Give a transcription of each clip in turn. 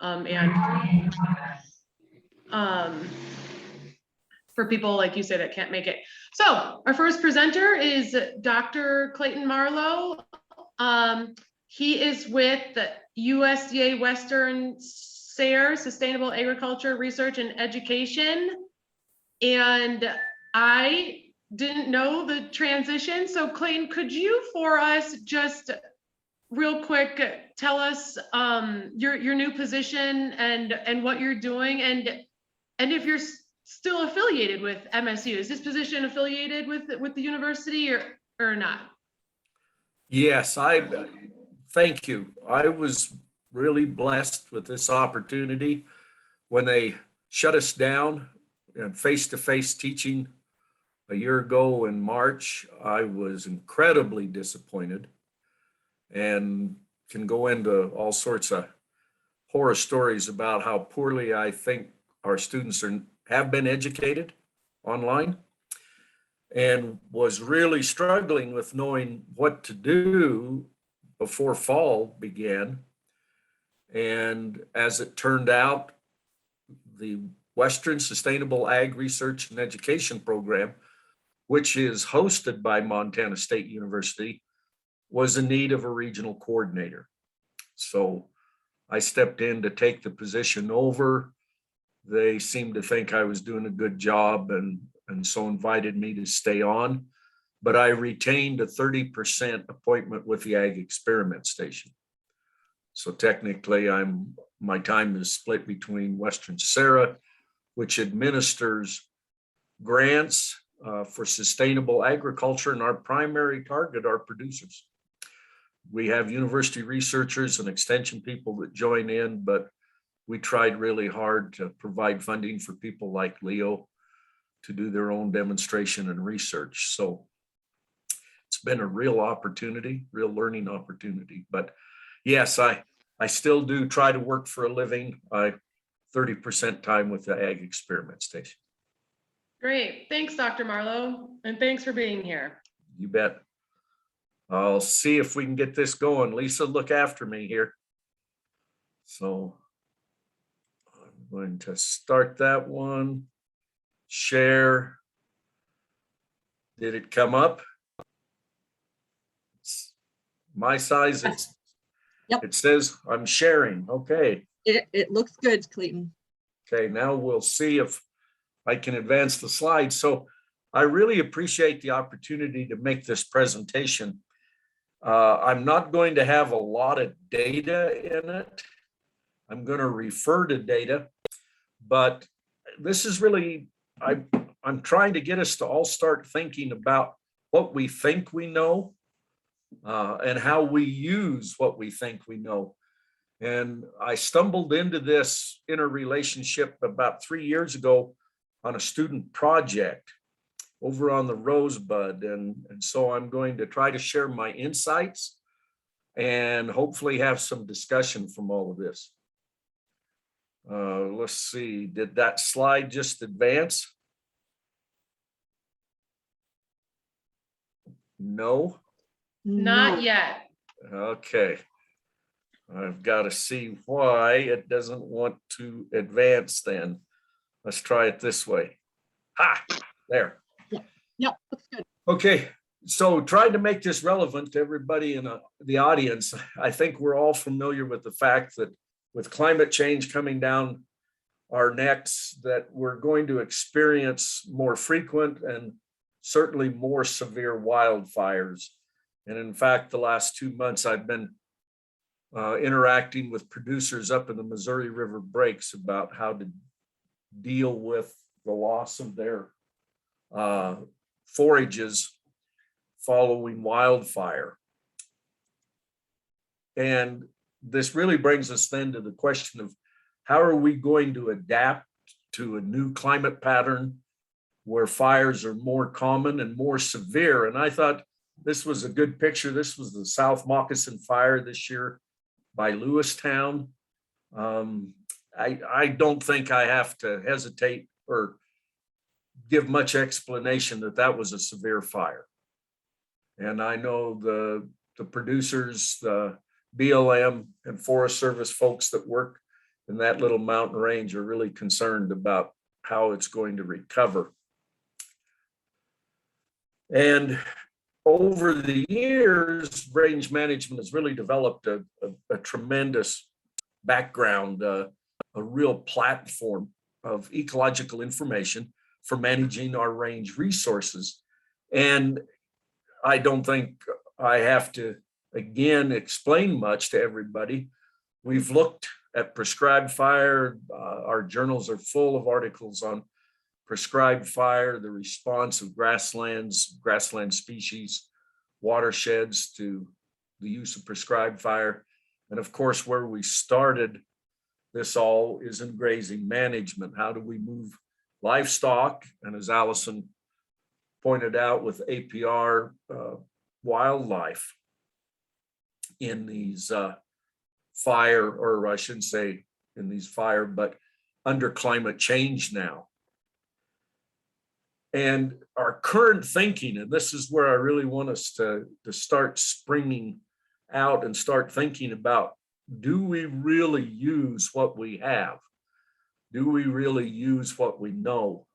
and for people, like you said, that can't make it. So our first presenter is Dr. Clayton Marlow. He is with the USDA Western SARE, Sustainable Agriculture Research and Education. And I didn't know the transition. So Clayton, could you for us just real quick tell us your new position and what you're doing, and if you're still affiliated with MSU? Is this position affiliated with the university or not? Yes, thank you. I was really blessed with this opportunity when they shut us down and face-to-face teaching a year ago in March. I was incredibly disappointed and can go into all sorts of horror stories about how poorly I think our students have been educated online, and was really struggling with knowing what to do before fall began. And as it turned out, the Western Sustainable Ag Research and Education Program, which is hosted by Montana State University, was in need of a regional coordinator. So I stepped in to take the position over. They seemed to think I was doing a good job and so invited me to stay on. But I retained a 30% appointment with the Ag Experiment Station. So technically, my time is split between Western SARE, which administers grants for sustainable agriculture, and our primary target are producers. We have university researchers and extension people that join in, but we tried really hard to provide funding for people like Leo to do their own demonstration and research. So it's been a real opportunity, real learning opportunity. But yes, I still do try to work for a living. 30% time with the Ag Experiment Station. Great. Thanks, Dr. Marlow. And thanks for being here. You bet. I'll see if we can get this going. Lisa, look after me here. So I'm going to start that one. Share. Did it come up? It's my size. Yep. It says I'm sharing. Okay. It looks good, Clayton. Okay, now we'll see if I can advance the slides. So I really appreciate the opportunity to make this presentation. I'm not going to have a lot of data in it. I'm going to refer to data, but this is really, I'm trying to get us to all start thinking about what we think we know and how we use what we think we know. And I stumbled into this interrelationship about 3 years ago on a student project over on the Rosebud. And so I'm going to try to share my insights and hopefully have some discussion from all of this. Let's see, did that slide just advance? No? Not yet. Okay. I've got to see why it doesn't want to advance then. Let's try it this way. Ha, there. Yep, looks good. Okay, so trying to make this relevant to everybody in the audience, I think we're all familiar with the fact that with climate change coming down our necks, that we're going to experience more frequent and certainly more severe wildfires. And in fact, the last 2 months I've been interacting with producers up in the Missouri River breaks about how to deal with the loss of their forages following wildfire. And this really brings us then to the question of how are we going to adapt to a new climate pattern where fires are more common and more severe. And I thought this was a good picture. This was the South Moccasin Fire this year by Lewistown. I don't think I have to hesitate or give much explanation that that was a severe fire. And I know the producers, the BLM and Forest Service folks that work in that little mountain range are really concerned about how it's going to recover. And over the years, range management has really developed a tremendous background, a real platform of ecological information for managing our range resources. And I don't think I have to, again, explain much to everybody. We've looked at prescribed fire. Our journals are full of articles on prescribed fire, the response of grasslands, grassland species, watersheds to the use of prescribed fire. And of course, where we started this all is in grazing management. How do we move livestock? And as Allison pointed out with APR, wildlife in these fire, or I shouldn't say in these fire, but under climate change now. And our current thinking, and this is where I really want us to start springing out and start thinking about, do we really use what we have? Do we really use what we know?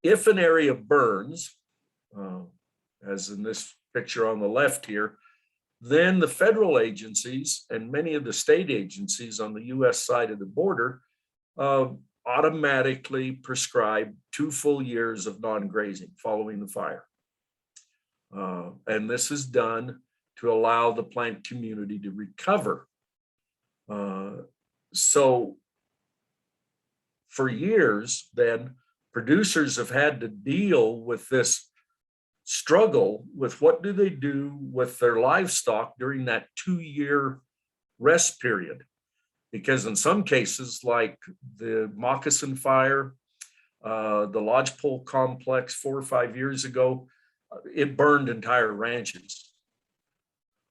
If an area burns, as in this picture on the left here, then the federal agencies and many of the state agencies on the US side of the border automatically prescribe 2 full years of non-grazing following the fire. And this is done to allow the plant community to recover. So for years then, producers have had to deal with this struggle with what do they do with their livestock during that 2-year rest period. Because in some cases, like the moccasin fire, the lodgepole complex 4 or 5 years ago, it burned entire ranches.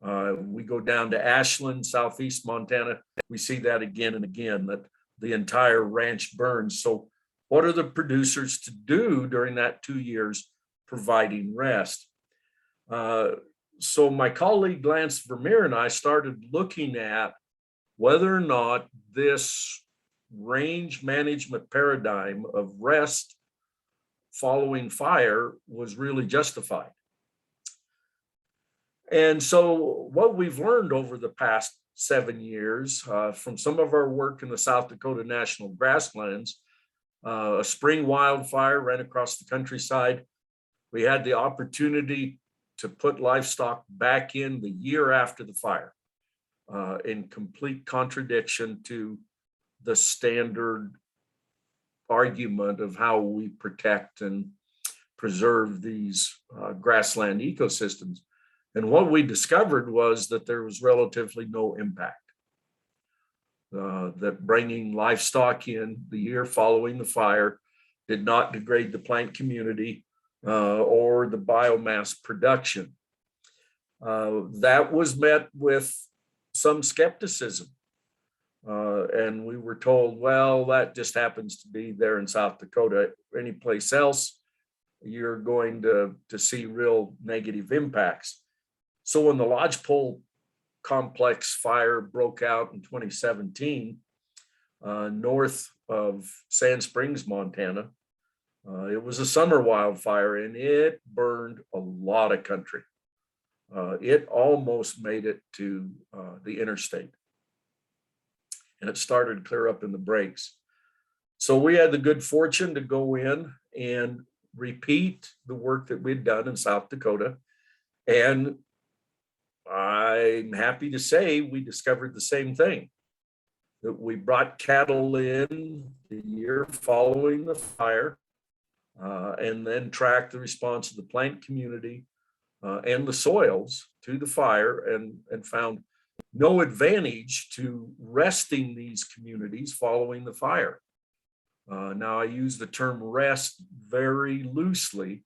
We go down to Ashland, southeast Montana, we see that again and again, that the entire ranch burns. So what are the producers to do during that 2 years providing rest? So my colleague Lance Vermeer and I started looking at whether or not this range management paradigm of rest following fire was really justified. And so what we've learned over the past 7 years from some of our work in the South Dakota National Grasslands, a spring wildfire ran across the countryside. We had the opportunity to put livestock back in the year after the fire, in complete contradiction to the standard argument of how we protect and preserve these grassland ecosystems. And what we discovered was that there was relatively no impact. That bringing livestock in the year following the fire did not degrade the plant community or the biomass production. That was met with some skepticism. And we were told, well, that just happens to be there in South Dakota. Any place else, you're going to see real negative impacts. So when the lodgepole complex fire broke out in 2017, north of Sand Springs, Montana, it was a summer wildfire and it burned a lot of country. It almost made it to the interstate. And it started to clear up in the breaks. So we had the good fortune to go in and repeat the work that we'd done in South Dakota. And I'm happy to say we discovered the same thing, that we brought cattle in the year following the fire and then tracked the response of the plant community and the soils to the fire and found no advantage to resting these communities following the fire. Now I use the term rest very loosely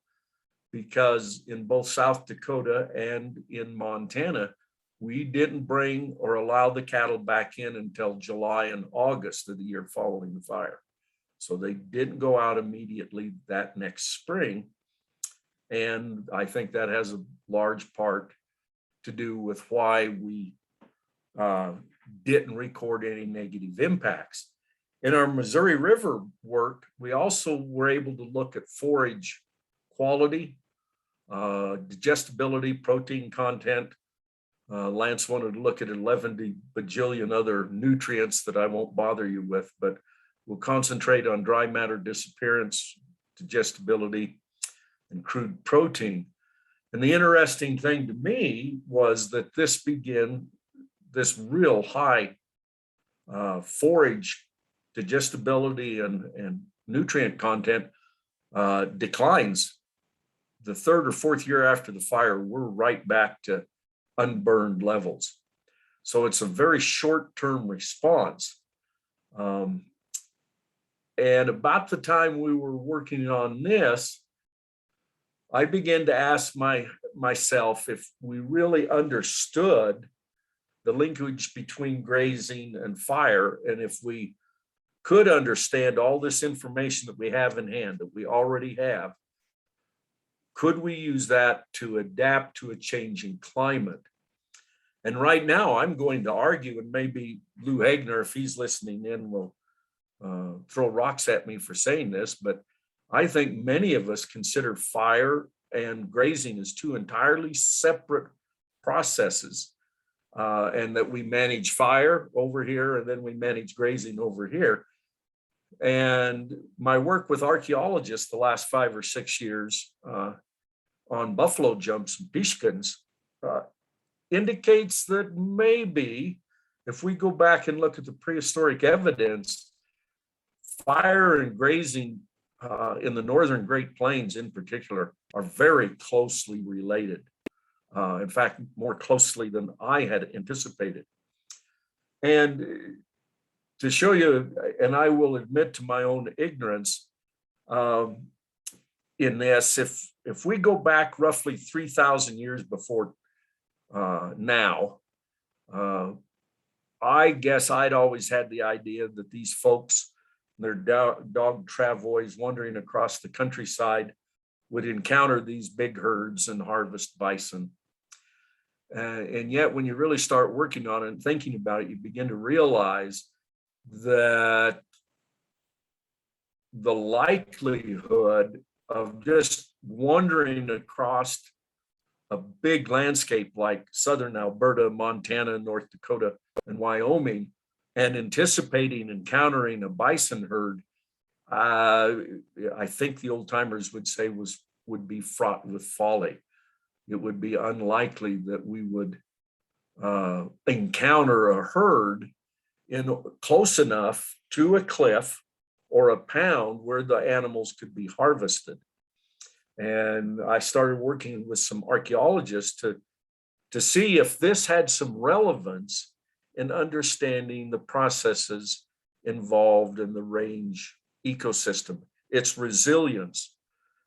because in both South Dakota and in Montana, we didn't bring or allow the cattle back in until July and August of the year following the fire. So they didn't go out immediately that next spring. And I think that has a large part to do with why we didn't record any negative impacts. In our Missouri River work, we also were able to look at forage quality, digestibility, protein content. Lance wanted to look at 11 bajillion other nutrients that I won't bother you with, but we'll concentrate on dry matter disappearance, digestibility, and crude protein. And the interesting thing to me was that this real high forage digestibility and nutrient content declines. The third or fourth year after the fire, we're right back to unburned levels. So it's a very short-term response. And about the time we were working on this, I began to ask myself if we really understood the linkage between grazing and fire, and if we could understand all this information that we have in hand, that we already have, could we use that to adapt to a changing climate? And right now, I'm going to argue, and maybe Lou Hagner, if he's listening in, will throw rocks at me for saying this, but I think many of us consider fire and grazing as two entirely separate processes, and that we manage fire over here and then we manage grazing over here. And my work with archaeologists the last 5 or 6 years on buffalo jumps and piskins indicates that maybe if we go back and look at the prehistoric evidence, fire and grazing in the northern Great Plains in particular are very closely related. In fact, more closely than I had anticipated. And to show you, and I will admit to my own ignorance in this, if we go back roughly 3,000 years before now, I guess I'd always had the idea that these folks, their dog travois wandering across the countryside, would encounter these big herds and harvest bison. And yet when you really start working on it and thinking about it, you begin to realize that the likelihood of just wandering across a big landscape like southern Alberta, Montana, North Dakota, and Wyoming, and anticipating encountering a bison herd, I think the old timers would say would be fraught with folly. It would be unlikely that we would encounter a herd close enough to a cliff or a pound where the animals could be harvested. And I started working with some archaeologists to see if this had some relevance in understanding the processes involved in the range ecosystem, its resilience,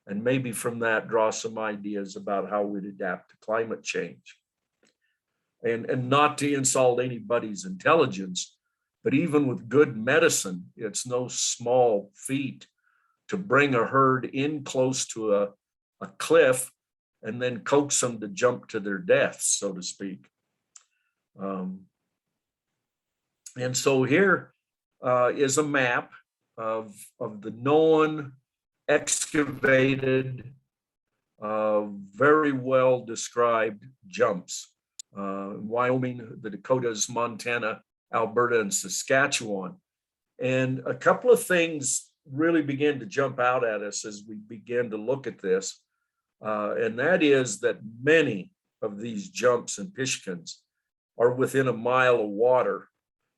and maybe from that draw some ideas about how we'd adapt to climate change. And not to insult anybody's intelligence, but even with good medicine, it's no small feat to bring a herd in close to a cliff and then coax them to jump to their deaths, so to speak. And so here is a map of the known excavated, very well described jumps. Wyoming, the Dakotas, Montana, Alberta, and Saskatchewan. And a couple of things really began to jump out at us as we began to look at this. And that is that many of these jumps and piskins are within a mile of water.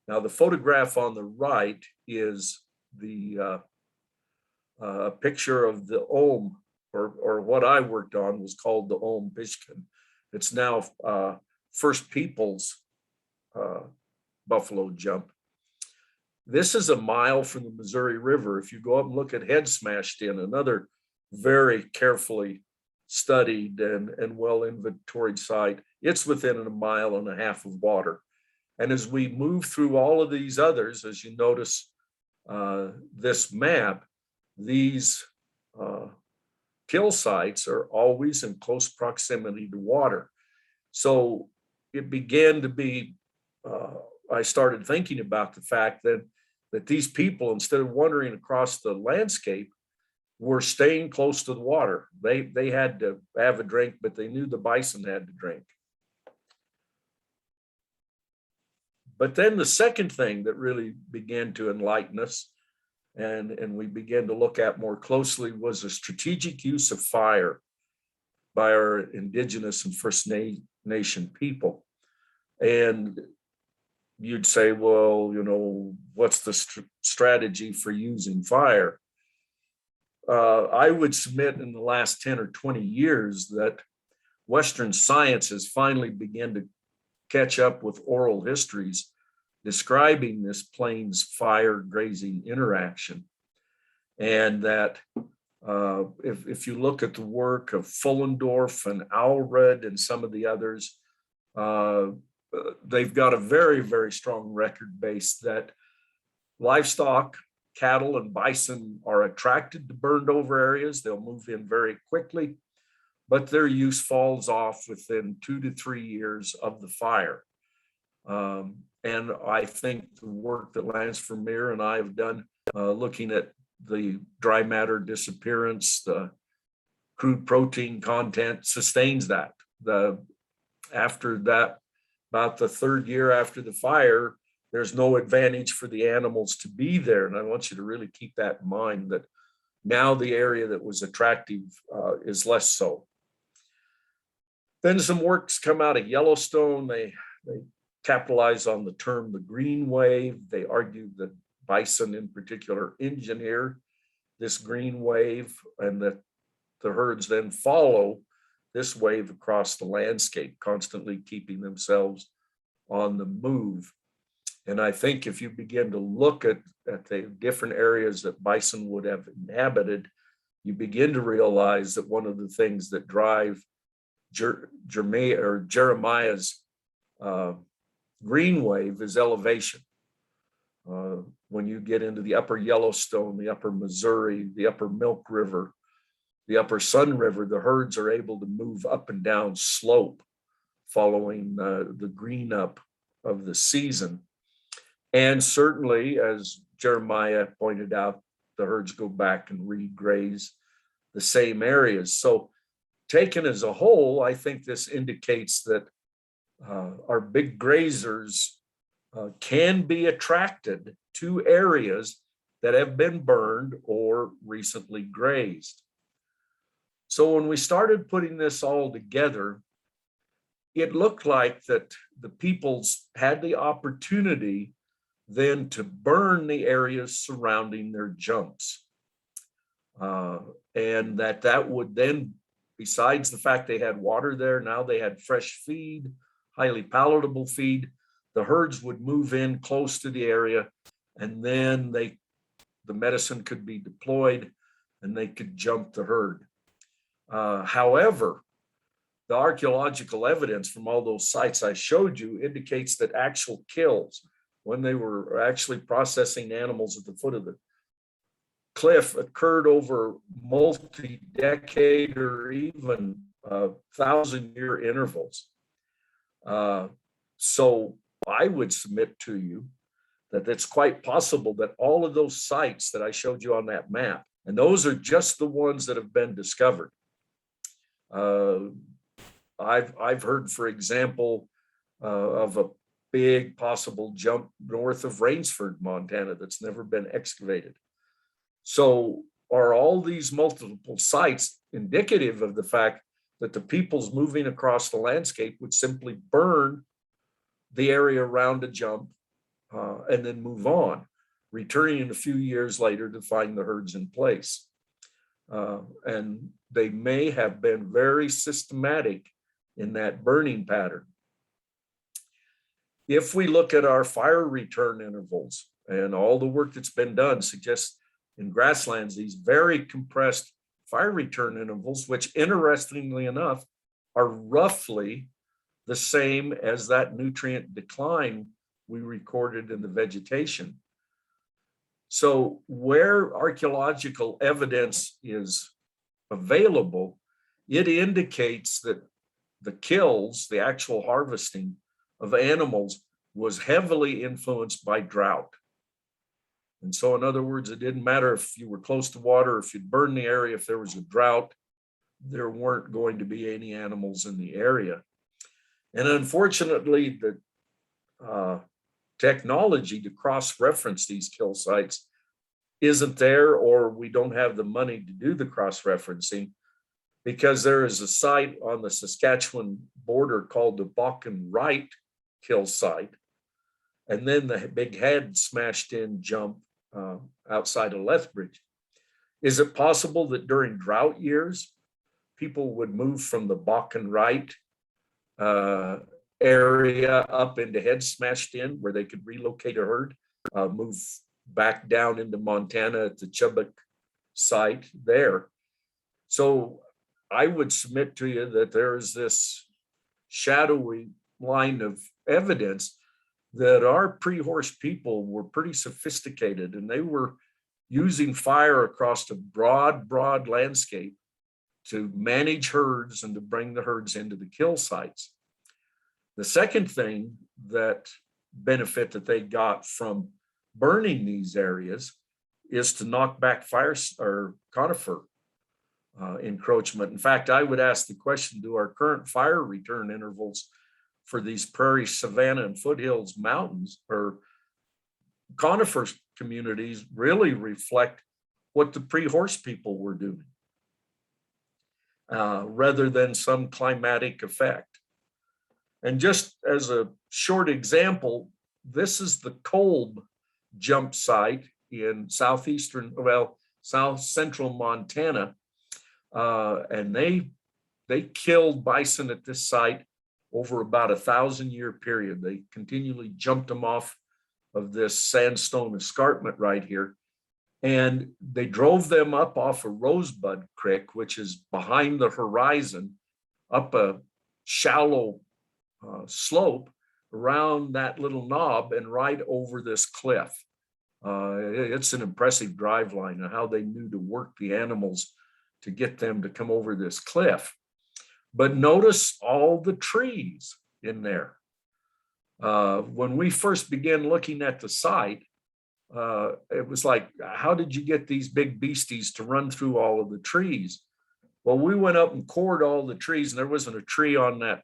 Now, the photograph on the right is the a picture of the Ohm, or what I worked on was called the Ohm Piskin. It's now First Peoples buffalo jump. This is a mile from the Missouri River. If you go up and look at Head Smashed In, another very carefully studied and well inventoried site, it's within a mile and a half of water. And as we move through all of these others, as you notice this map, these kill sites are always in close proximity to water. So it began to be I started thinking about the fact that these people, instead of wandering across the landscape, were staying close to the water. They had to have a drink, but they knew the bison had to drink. But then the second thing that really began to enlighten us, and we began to look at more closely, was the strategic use of fire by our indigenous and First Nation people. And you'd say, well, what's the strategy for using fire? I would submit in the last 10 or 20 years that Western science has finally begun to catch up with oral histories describing this plains fire grazing interaction. And that if you look at the work of Fullendorf and Allred and some of the others, they've got a very, very strong record base that livestock, cattle, and bison are attracted to burned over areas. They'll move in very quickly, but their use falls off within 2 to 3 years of the fire. And I think the work that Lance Vermeer and I have done, looking at the dry matter disappearance, the crude protein content, sustains that. After that, about the third year after the fire, there's no advantage for the animals to be there. And I want you to really keep that in mind, that now the area that was attractive is less so. Then some works come out of Yellowstone. They capitalize on the term the green wave. They argue that bison in particular engineer this green wave, and that the herds then follow this wave across the landscape, constantly keeping themselves on the move. And I think if you begin to look at the different areas that bison would have inhabited, you begin to realize that one of the things that drive Jeremiah's green wave is elevation. When you get into the upper Yellowstone, the upper Missouri, the upper Milk River, the upper Sun River, the herds are able to move up and down slope following the green up of the season. And certainly, as Jeremiah pointed out, the herds go back and regraze the same areas. So taken as a whole, I think this indicates that our big grazers can be attracted to areas that have been burned or recently grazed. So when we started putting this all together, it looked like that the peoples had the opportunity then to burn the areas surrounding their jumps. And that would then, besides the fact they had water there, now they had fresh feed, highly palatable feed. The herds would move in close to the area, and then the medicine could be deployed and they could jump the herd. However, the archaeological evidence from all those sites I showed you indicates that actual kills, when they were actually processing animals at the foot of the cliff, occurred over multi-decade or even 1,000-year intervals. So I would submit to you that it's quite possible that all of those sites that I showed you on that map, and those are just the ones that have been discovered. I've heard, for example, of a big possible jump north of Rainsford, Montana, that's never been excavated. So are all these multiple sites indicative of the fact that the peoples moving across the landscape would simply burn the area around a jump and then move on, returning in a few years later to find the herds in place? And they may have been very systematic in that burning pattern. If we look at our fire return intervals, and all the work that's been done suggests in grasslands these very compressed fire return intervals, which interestingly enough are roughly the same as that nutrient decline we recorded in the vegetation. So where archaeological evidence is available, it indicates that the kills, the actual harvesting of animals, was heavily influenced by drought. And so in other words, it didn't matter if you were close to water, if you'd burn the area, if there was a drought, there weren't going to be any animals in the area. And unfortunately, the technology to cross-reference these kill sites isn't there, or we don't have the money to do the cross-referencing, because there is a site on the Saskatchewan border called the Bakken Right kill site, and then the big head smashed in jump outside of Lethbridge. Is it possible that during drought years, people would move from the Bakken Right area up into head smashed in where they could relocate a herd, move back down into Montana at the Chubbuck site there? So I would submit to you that there is this shadowy line of evidence that our pre-horse people were pretty sophisticated, and they were using fire across a broad landscape to manage herds and to bring the herds into the kill sites. The second thing, that benefit that they got from burning these areas, is to knock back fire or conifer encroachment. In fact, I would ask the question, do our current fire return intervals for these prairie, savanna, and foothills mountains or conifer communities really reflect what the pre-horse people were doing, rather than some climatic effect? And just as a short example, this is the Kolb jump site in south central Montana. And they killed bison at this site over about 1,000-year period. They continually jumped them off of this sandstone escarpment right here. And they drove them up off of Rosebud Creek, which is behind the horizon, up a shallow slope around that little knob and right over this cliff. It's an impressive drive line and how they knew to work the animals to get them to come over this cliff. But notice all the trees in there. When we first began looking at the site, it was like, how did you get these big beasties to run through all of the trees? Well, we went up and cored all the trees, and there wasn't a tree on that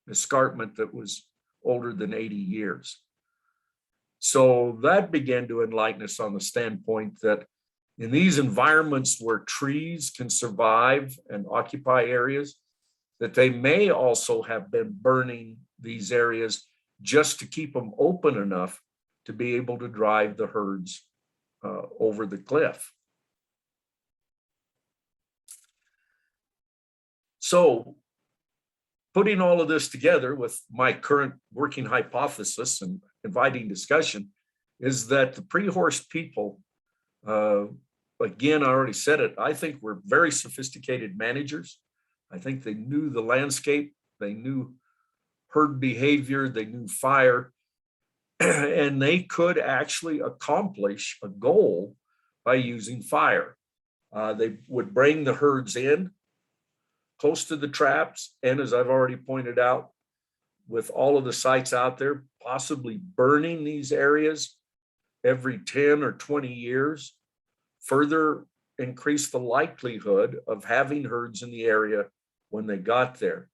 escarpment that was older than 80 years. So that began to enlighten us on the standpoint that in these environments where trees can survive and occupy areas, that they may also have been burning these areas just to keep them open enough to be able to drive the herds over the cliff. So putting all of this together with my current working hypothesis and inviting discussion is that the pre-horse people, again, I already said it, I think we're very sophisticated managers. I think they knew the landscape, they knew herd behavior, they knew fire, and they could actually accomplish a goal by using fire. They would bring the herds in close to the traps, and as I've already pointed out, with all of the sites out there, possibly burning these areas every 10 or 20 years, further increase the likelihood of having herds in the area when they got there.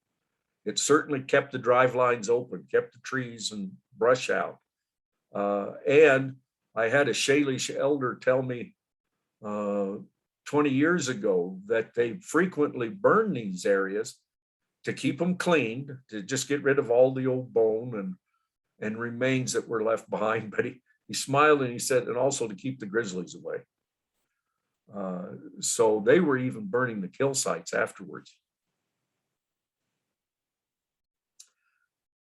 It certainly kept the drive lines open, kept the trees and brush out. And I had a Shalish elder tell me 20 years ago that they frequently burn these areas to keep them cleaned, to just get rid of all the old bone and remains that were left behind. But he smiled and he said, and also to keep the grizzlies away. So they were even burning the kill sites afterwards.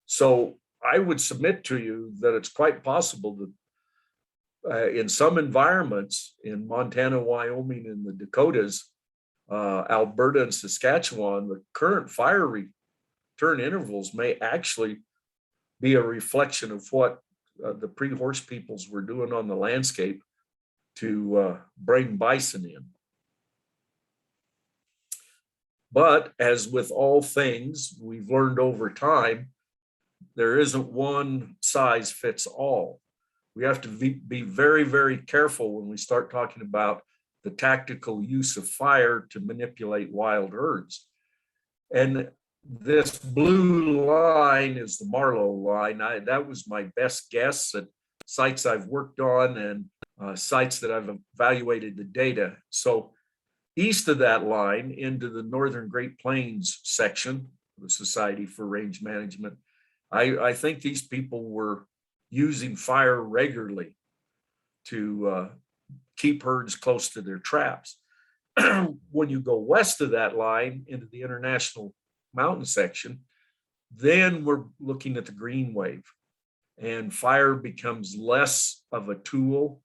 So I would submit to you that it's quite possible that in some environments in Montana, Wyoming, and the Dakotas, Alberta and Saskatchewan, the current fire return intervals may actually be a reflection of what the pre-horse peoples were doing on the landscape to bring bison in. But as with all things, we've learned over time there isn't one size fits all. We have to be very, very careful when we start talking about the tactical use of fire to manipulate wild herds. And this blue line is the Marlow line. That was my best guess at sites I've worked on and sites that I've evaluated the data. So east of that line into the Northern Great Plains section of the Society for Range Management, I think these people were using fire regularly to keep herds close to their traps. When you go west of that line into the International Mountain section, then we're looking at the green wave, and fire becomes less of a tool.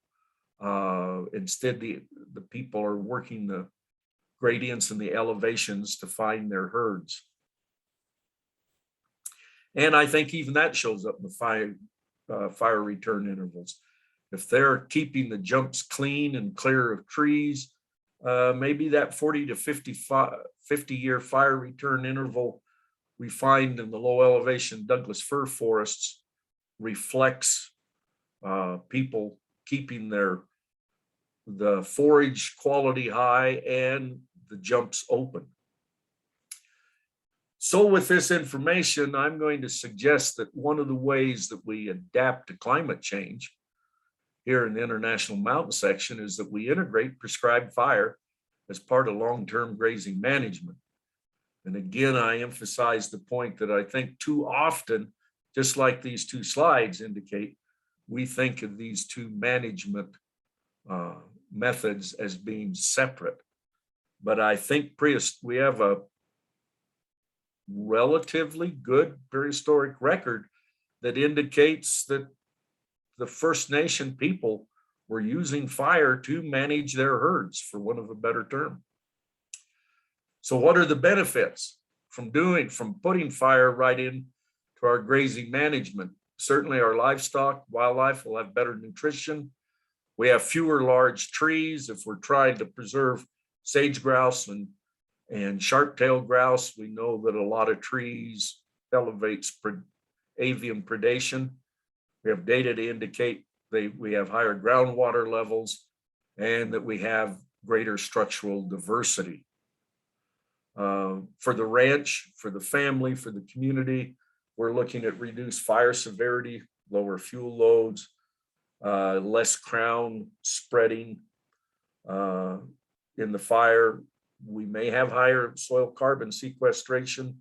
Instead, the people are working the gradients and the elevations to find their herds. And I think even that shows up in the fire return intervals. If they're keeping the jumps clean and clear of trees, maybe that 40 to 50 year fire return interval we find in the low elevation Douglas fir forests reflects people keeping the forage quality high and the jumps open. So with this information, I'm going to suggest that one of the ways that we adapt to climate change here in the International Mountain section is that we integrate prescribed fire as part of long-term grazing management. And again, I emphasize the point that I think too often, just like these two slides indicate, we think of these two management methods as being separate. But I think we have a relatively good prehistoric record that indicates that the First Nation people were using fire to manage their herds, for want of a better term. So what are the benefits from putting fire right into our grazing management? Certainly our livestock, wildlife will have better nutrition. We have fewer large trees. If we're trying to preserve sage grouse and sharp-tailed grouse, we know that a lot of trees elevates avian predation. We have data to indicate we have higher groundwater levels and that we have greater structural diversity. For the ranch, for the family, for the community, we're looking at reduced fire severity, lower fuel loads, less crown spreading in the fire. We may have higher soil carbon sequestration,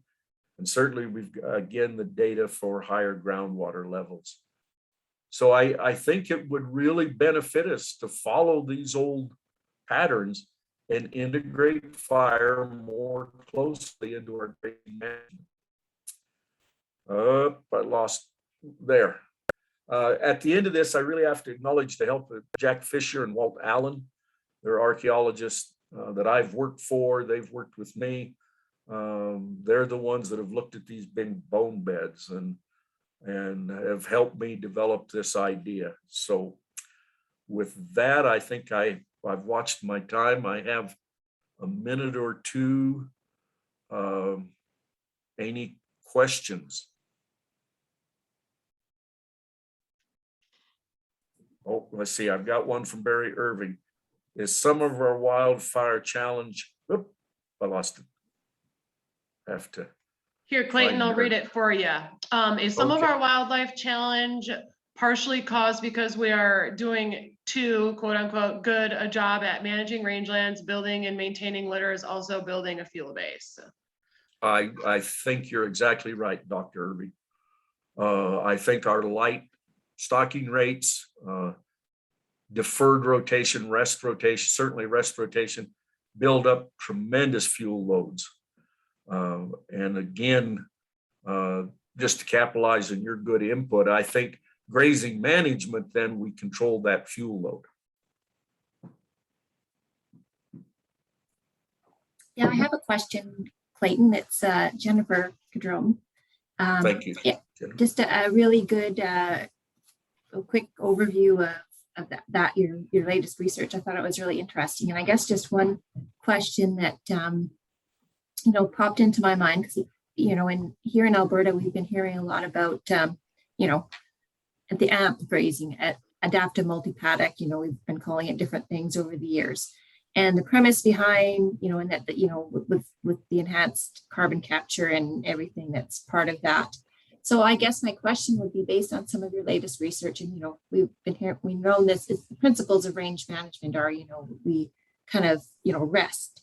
and certainly we've again the data for higher groundwater levels. So I think it would really benefit us to follow these old patterns and integrate fire more closely into our grazing management. I lost there. At the end of this, I really have to acknowledge the help of Jack Fisher and Walt Allen. They're archaeologists that I've worked for. They've worked with me. They're the ones that have looked at these big bone beds and have helped me develop this idea. So with that, I think I've watched my time. I have a minute or two. Any questions? Oh, let's see. I've got one from Barry Irving. Is some of our wildfire challenge? Oop, I lost it. Have to. Here, Clayton, I'll read it for you. Is some of Okay. our wildlife challenge partially caused because we are doing too, quote unquote, good a job at managing rangelands, building and maintaining litters, also building a fuel base? I think you're exactly right, Dr. Irving. I think our light stocking rates, deferred rotation, rest rotation, certainly rest rotation, build up tremendous fuel loads. And again, just to capitalize on your good input, I think grazing management, then we control that fuel load. Yeah, I have a question, Clayton. It's Jennifer Cadrone. Thank you. Yeah, just a really good, a quick overview of that your latest research. I thought it was really interesting. And I guess just one question that popped into my mind, because and here in Alberta, we've been hearing a lot about, the AMP grazing, at adaptive multi-paddock, we've been calling it different things over the years. And the premise behind, and that, with the enhanced carbon capture and everything that's part of that. So I guess my question would be based on some of your latest research, and, we've been here, we know this is the principles of range management are, we kind of, rest,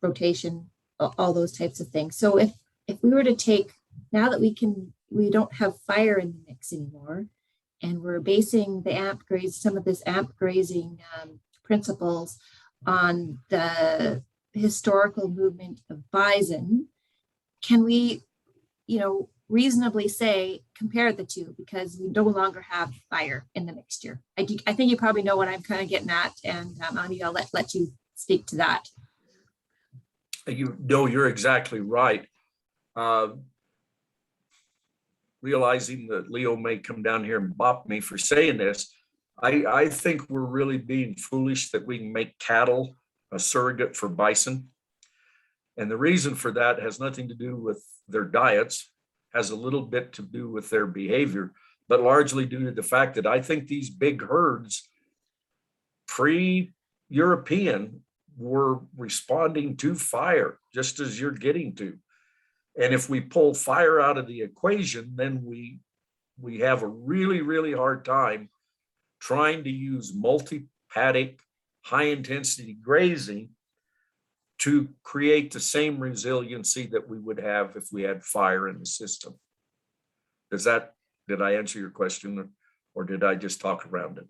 rotation, all those types of things. So if we were to take, now that we don't have fire in the mix anymore, and we're basing the some of this AMP grazing principles on the historical movement of bison, can we, reasonably say, compare the two, because we no longer have fire in the mixture? I think you probably know what I'm kind of getting at, and I'll let you speak to that. You're exactly right. Realizing that Leo may come down here and bop me for saying this, I think we're really being foolish that we can make cattle a surrogate for bison. And the reason for that has nothing to do with their diets, has a little bit to do with their behavior, but largely due to the fact that I think these big herds, pre-European, were responding to fire, just as you're getting to. And if we pull fire out of the equation, then we have a really, really hard time trying to use multi-paddock, high-intensity grazing to create the same resiliency that we would have if we had fire in the system. Did I answer your question, or did I just talk around it?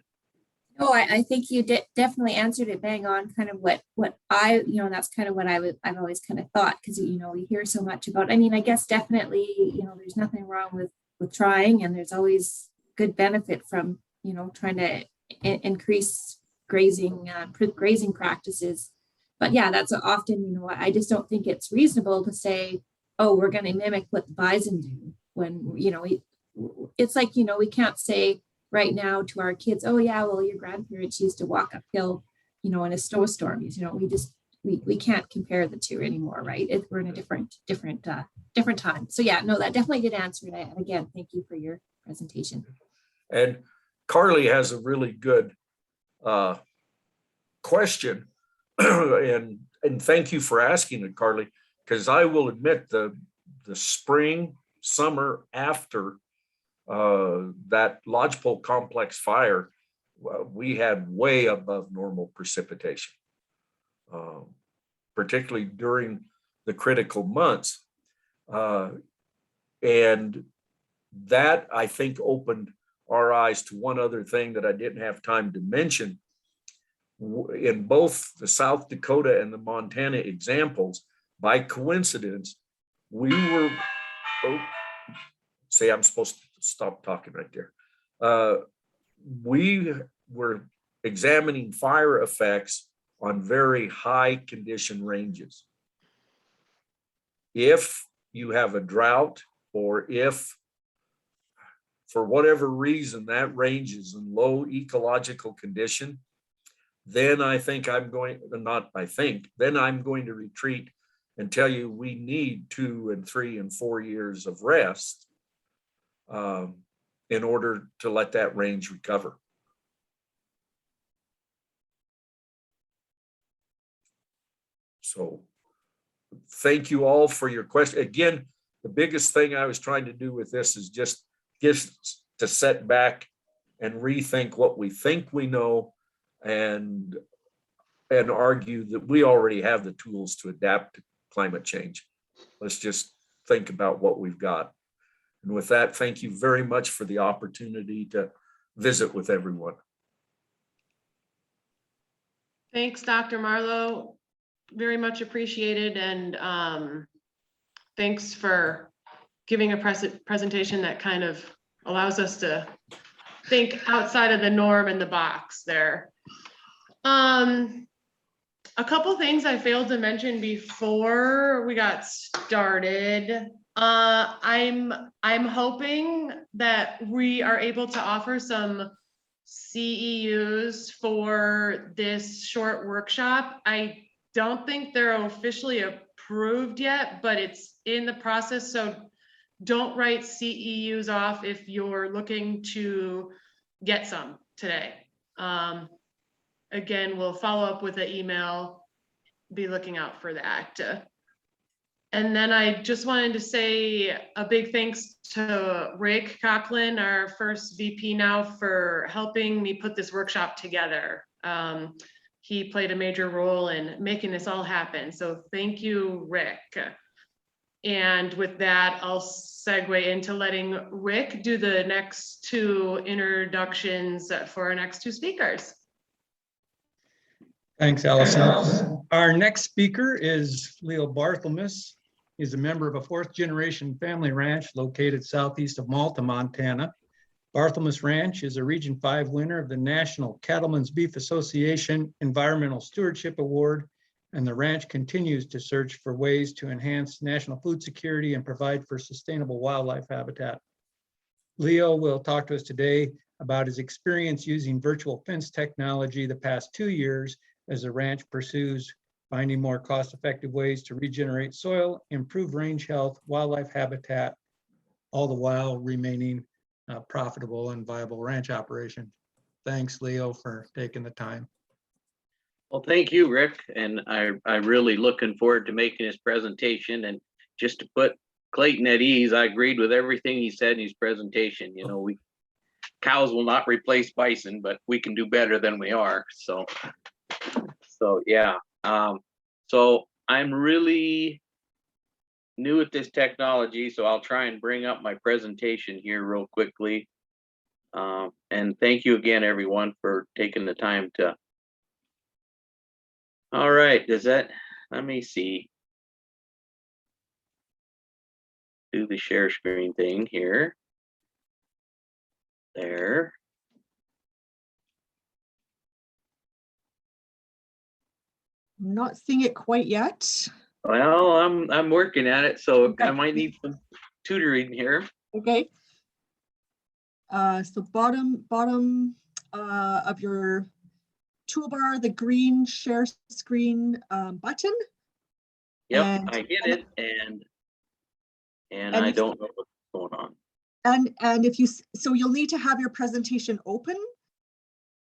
No, I think you definitely answered it bang on, kind of what I, that's kind of what I've always kind of thought, because, we hear so much about, I guess definitely, there's nothing wrong with trying, and there's always good benefit from, trying to increase grazing practices. But yeah, that's often, I just don't think it's reasonable to say, oh, we're going to mimic what the bison do, when, it's like, we can't say right now to our kids, oh yeah, well, your grandparents used to walk uphill, in a snowstorm. We can't compare the two anymore, right? We're in a different time. So yeah, no, that definitely did answer it. And again, thank you for your presentation. And Carly has a really good question, and thank you for asking it, Carly, because I will admit the spring, summer after that lodgepole complex fire, we had way above normal precipitation, particularly during the critical months. And that, I think, opened our eyes to one other thing that I didn't have time to mention. In both the South Dakota and the Montana examples, by coincidence, we were, I'm supposed to stop talking right there. We were examining fire effects on very high condition ranges. If you have a drought, or if for whatever reason that range is in low ecological condition, then I'm going to retreat and tell you we need 2 and 3 and 4 years of rest in order to let that range recover. So thank you all for your question. Again, the biggest thing I was trying to do with this is just to set back and rethink what we think we know, and argue that we already have the tools to adapt to climate change. Let's just think about what we've got. And with that, thank you very much for the opportunity to visit with everyone. Thanks, Dr. Marlow. Very much appreciated. And thanks for giving a presentation that kind of allows us to think outside of the norm and the box there. A couple things I failed to mention before we got started. I'm hoping that we are able to offer some CEUs for this short workshop. I don't think they're officially approved yet, but it's in the process, so don't write CEUs off if you're looking to get some today. Again, we'll follow up with an email, be looking out for that. And then I just wanted to say a big thanks to Rick Coughlin, our first VP now, for helping me put this workshop together. He played a major role in making this all happen. So thank you, Rick. And with that, I'll segue into letting Rick do the next two introductions for our next two speakers. Thanks, Allison. Our next speaker is Leo Barthelmess. He's a member of a fourth-generation family ranch located southeast of Malta, Montana. Barthelmess Ranch is a Region 5 winner of the National Cattlemen's Beef Association Environmental Stewardship Award, and the ranch continues to search for ways to enhance national food security and provide for sustainable wildlife habitat. Leo will talk to us today about his experience using virtual fence technology the past 2 years as the ranch pursues finding more cost-effective ways to regenerate soil, improve range health, wildlife habitat, all the while remaining a profitable and viable ranch operation. Thanks, Leo, for taking the time. Well, thank you, Rick. And I really looking forward to making his presentation. And just to put Clayton at ease, I agreed with everything he said in his presentation. You know, cows will not replace bison, but we can do better than we are. So yeah. So I'm really new at this technology, so I'll try and bring up my presentation here real quickly. And thank you again, everyone, for taking the time to. All right, let me see. Do the share screen thing here. There. I'm not seeing it quite yet. Well, I'm working at it, so Okay. I might need some tutoring here. Okay. So bottom of your toolbar, the green share screen button. Yep, And- I hit it, and I don't know what's going on. And if so you'll need to have your presentation open.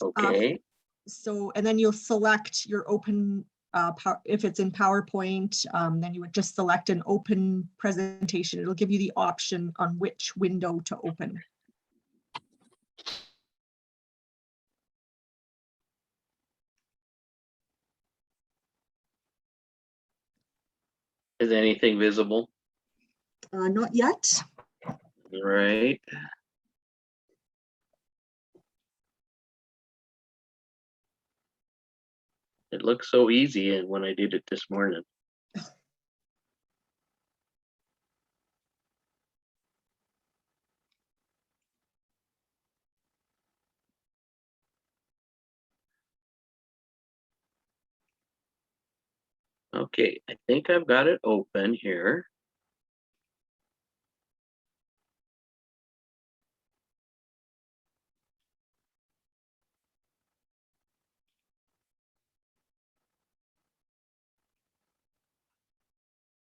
Okay. So, and then you'll select your open, if it's in PowerPoint, then you would just select an open presentation. It'll give you the option on which window to open. Is anything visible? Not yet. Right. It looked so easy and when I did it this morning. Okay, I think I've got it open here.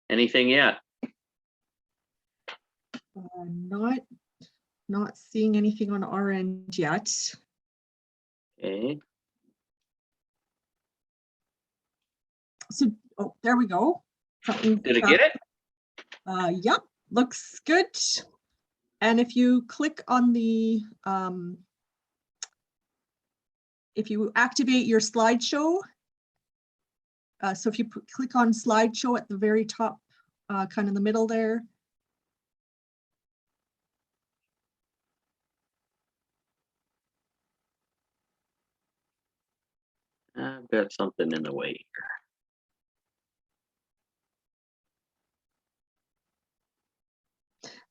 Anything yet? Not seeing anything on our end yet. Okay. So, oh, there we go. Something. Did I get it? Yep, looks good. And if you click on the, if you activate your slideshow, so if you click on slideshow at the very top, kind of the middle there. I've got something in the way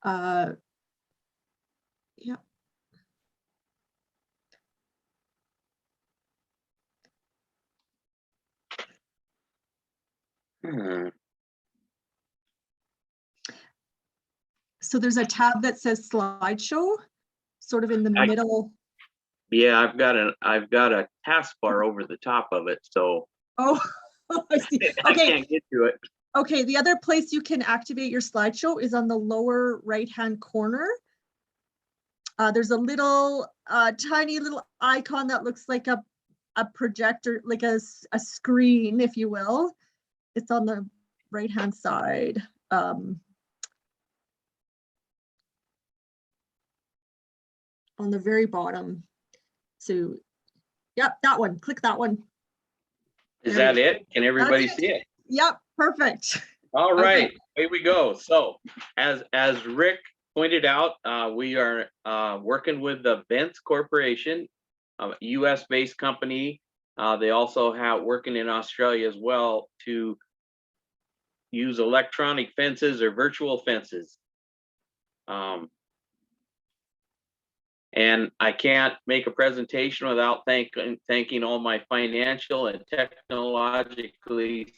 here. Yeah. So there's a tab that says slideshow, sort of in the middle. Yeah, I've got a taskbar over the top of it, so Oh, I see. I Okay, can't get to it. Okay, the other place you can activate your slideshow is on the lower right-hand corner. There's a little, tiny little icon that looks like a projector, like a screen, if you will. It's on the right-hand side. On the very bottom. So, yep, that one. Click that one. Is There that we go. it? Can everybody That's it. see it? Yep, perfect. All Okay. right, here we go. So as Rick pointed out, we are working with the Vents Corporation, a US-based company. They also have working in Australia as well to use electronic fences or virtual fences. And I can't make a presentation without thanking all my financial and technologically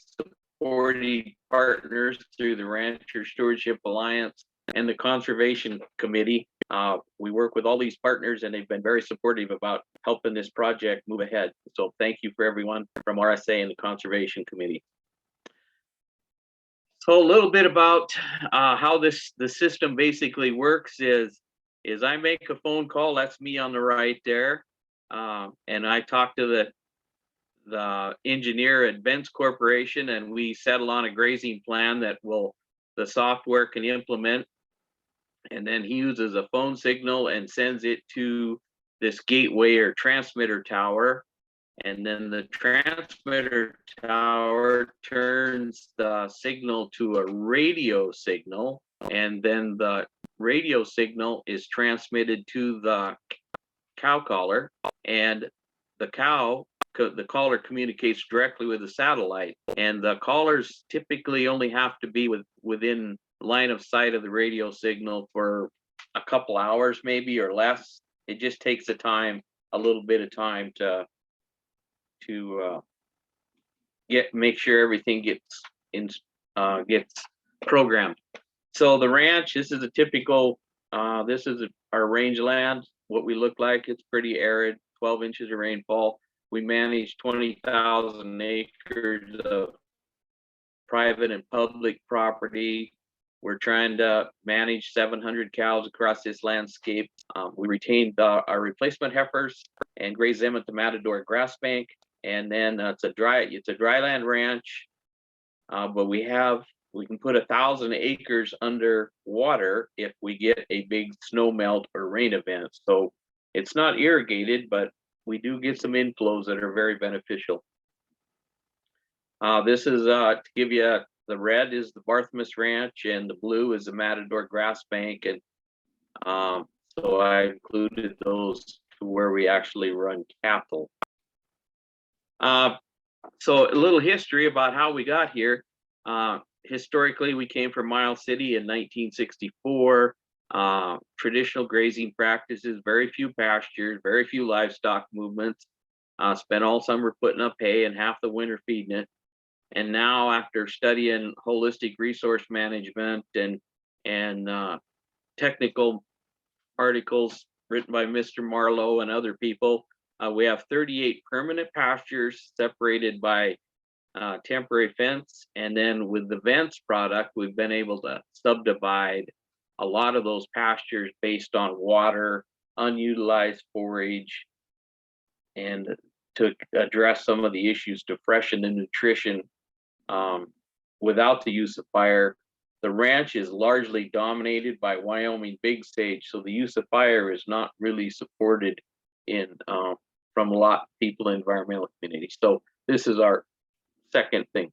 supported partners through the Rancher Stewardship Alliance and the Conservation Committee. We work with all these partners and they've been very supportive about helping this project move ahead. So thank you for everyone from RSA and the Conservation Committee. So a little bit about how the system basically works is I make a phone call, that's me on the right there, and I talk to the engineer at Vents Corporation, and we settle on a grazing plan that the software can implement, and then he uses a phone signal and sends it to this gateway or transmitter tower, and then the transmitter tower turns the signal to a radio signal, and then the radio signal is transmitted to the cow collar, and the collar communicates directly with the satellite, and the collars typically only have to be within line of sight of the radio signal for a couple hours maybe or less. It just takes a little bit of time to make sure everything gets programmed. So the ranch, this is a typical, this is our rangeland, what we look like. It's pretty arid, 12 inches of rainfall. We manage 20,000 acres of private and public property. We're trying to manage 700 cows across this landscape. We retained our replacement heifers and graze them at the Matador Grass Bank. And then it's a dryland ranch, but we can put 1,000 acres under water if we get a big snow melt or rain event. So it's not irrigated, but we do get some inflows that are very beneficial. This is to give you, the red is the Barthelmess Ranch and the blue is the Matador Grass Bank. And so I included those to where we actually run cattle. So a little history about how we got here. Historically, we came from Miles City in 1964. Traditional grazing practices, very few pastures, very few livestock movements. Spent all summer putting up hay and half the winter feeding it. And now, after studying holistic resource management and technical articles written by Mr. Marlow and other people, we have 38 permanent pastures separated by temporary fence. And then with the Vents product, we've been able to subdivide a lot of those pastures based on water, unutilized forage, and to address some of the issues to freshen the nutrition without the use of fire. The ranch is largely dominated by Wyoming big sage, so the use of fire is not really supported from a lot of people in environmental communities. So this is our second thing.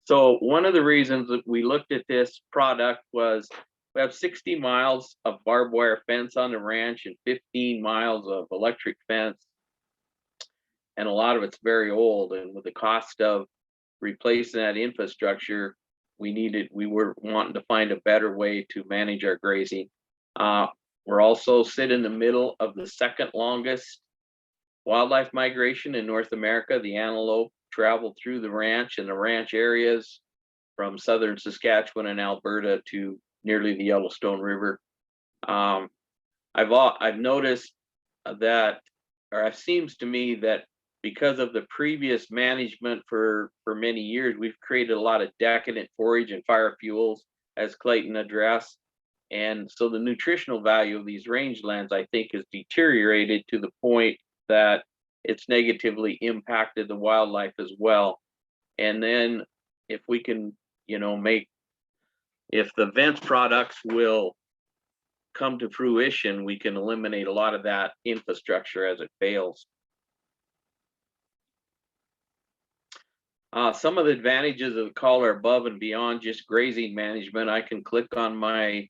So one of the reasons that we looked at this product was we have 60 miles of barbed wire fence on the ranch and 15 miles of electric fence. And a lot of it's very old. And with the cost of replacing that infrastructure, we were wanting to find a better way to manage our grazing. We're also sitting in the middle of the second longest wildlife migration in North America. The antelope travel through the ranch and the ranch areas from southern Saskatchewan and Alberta to nearly the Yellowstone River. I've noticed that, or it seems to me that because of the previous management for many years, we've created a lot of decadent forage and fire fuels, as Clayton addressed. And so the nutritional value of these rangelands, I think, has deteriorated to the point that it's negatively impacted the wildlife as well. And then if we can, you know, if the Vents products will come to fruition, we can eliminate a lot of that infrastructure as it fails. Some of the advantages of the collar above and beyond just grazing management, I can click on my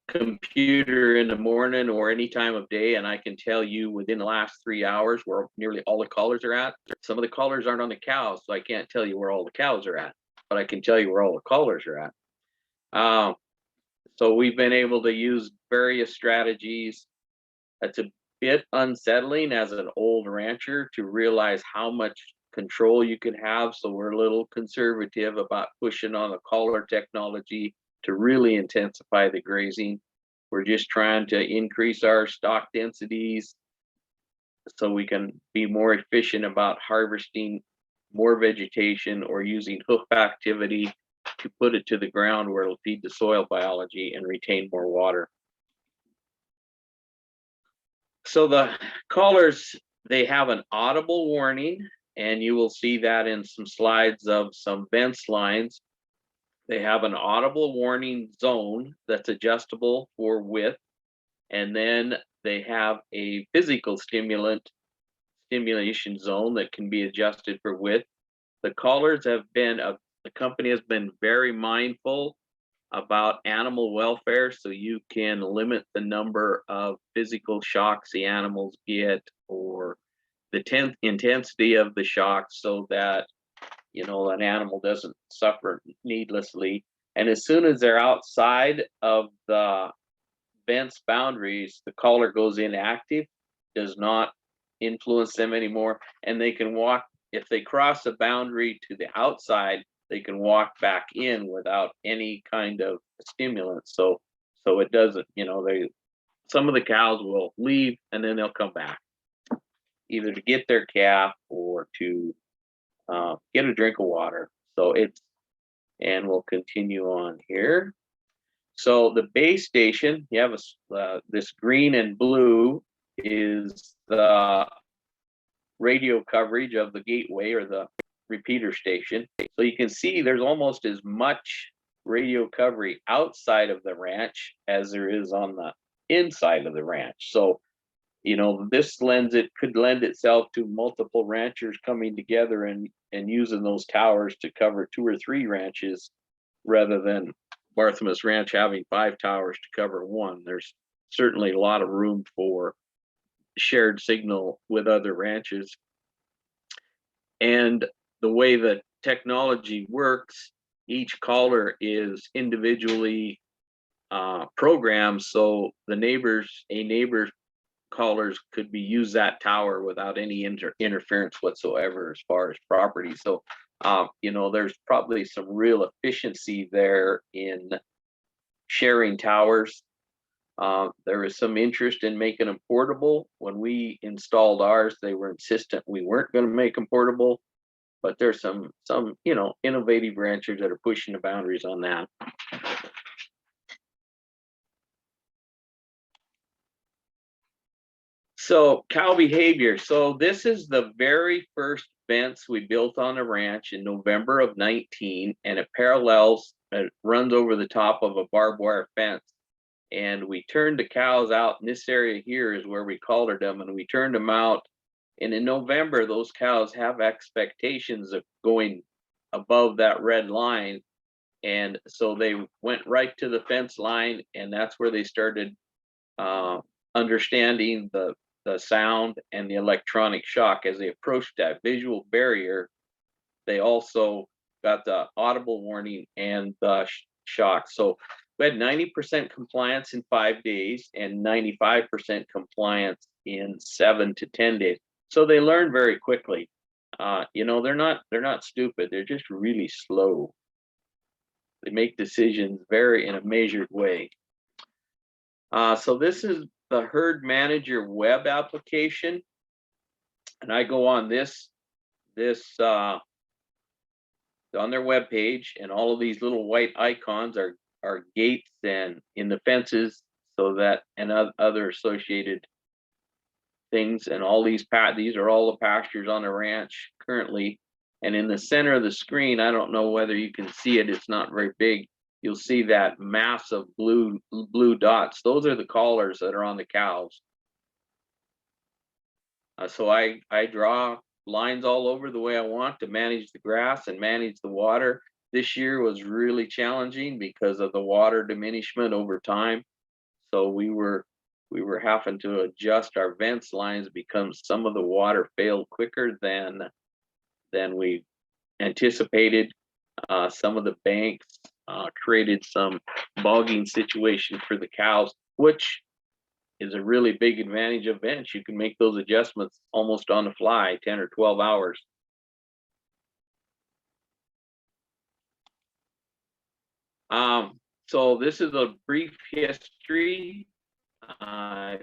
computer in the morning or any time of day, and I can tell you within the last 3 hours where nearly all the collars are at. Some of the collars aren't on the cows, so I can't tell you where all the cows are at, but I can tell you where all the collars are at. So we've been able to use various strategies. It's a bit unsettling as an old rancher to realize how much control you can have. So we're a little conservative about pushing on the collar technology to really intensify the grazing. We're just trying to increase our stock densities so we can be more efficient about harvesting more vegetation or using hoof activity to put it to the ground where it'll feed the soil biology and retain more water. So the collars, they have an audible warning, and you will see that in some slides of some Vents lines. They have an audible warning zone that's adjustable for width, and then they have a physical stimulation zone that can be adjusted for width. The collars have been, the company has been very mindful about animal welfare, so you can limit the number of physical shocks the animals get, or the intensity of the shocks, so that, you know, an animal doesn't suffer needlessly. And as soon as they're outside of the Vents boundaries, the collar goes inactive, does not influence them anymore, and they can walk. If they cross the boundary to the outside, they can walk back in without any kind of stimulant. So it doesn't, you know, some of the cows will leave and then they'll come back, either to get their calf or to get a drink of water. So and we'll continue on here. So the base station, you have this green and blue is the radio coverage of the gateway or the repeater station. So you can see there's almost as much radio coverage outside of the ranch as there is on the inside of the ranch. So, you know, this could lend itself to multiple ranchers coming together and using those towers to cover 2 or 3 ranches, rather than Barthelmess Ranch having 5 towers to cover 1. There's certainly a lot of room for shared signal with other ranches. And the way that technology works, each collar is individually programmed, so a neighbor's collars could be use that tower without any interference whatsoever as far as property. So you know, there's probably some real efficiency there in sharing towers. There was some interest in making them portable. When we installed ours, they were insistent we weren't going to make them portable, but there's some, you know, innovative ranchers that are pushing the boundaries on that. So cow behavior. So this is the very first fence we built on the ranch in November of 19, and it runs over the top of a barbed wire fence. And we turned the cows out, and this area here is where we collared them, and we turned them out. And in November, those cows have expectations of going above that red line. And so they went right to the fence line, and that's where they started understanding the sound and the electronic shock. As they approached that visual barrier, they also got the audible warning and the shock. So we had 90% compliance in 5 days and 95% compliance in 7 to 10 days. So they learn very quickly. You know, they're not stupid. They're just really slow. They make decisions in a measured way. So this is the Herd Manager web application. And I go on this on their webpage, and all of these little white icons are gates and in the fences, so that and other associated things. And all these are all the pastures on the ranch currently. And in the center of the screen, I don't know whether you can see it, it's not very big. You'll see that mass of blue dots. Those are the collars that are on the cows. So I draw lines all over the way I want to manage the grass and manage the water. This year was really challenging because of the water diminishment over time. So we were having to adjust our vents lines because some of the water failed quicker than we anticipated. Some of the banks created some bogging situation for the cows, which is a really big advantage of vents. You can make those adjustments almost on the fly, 10 or 12 hours. So this is a brief history of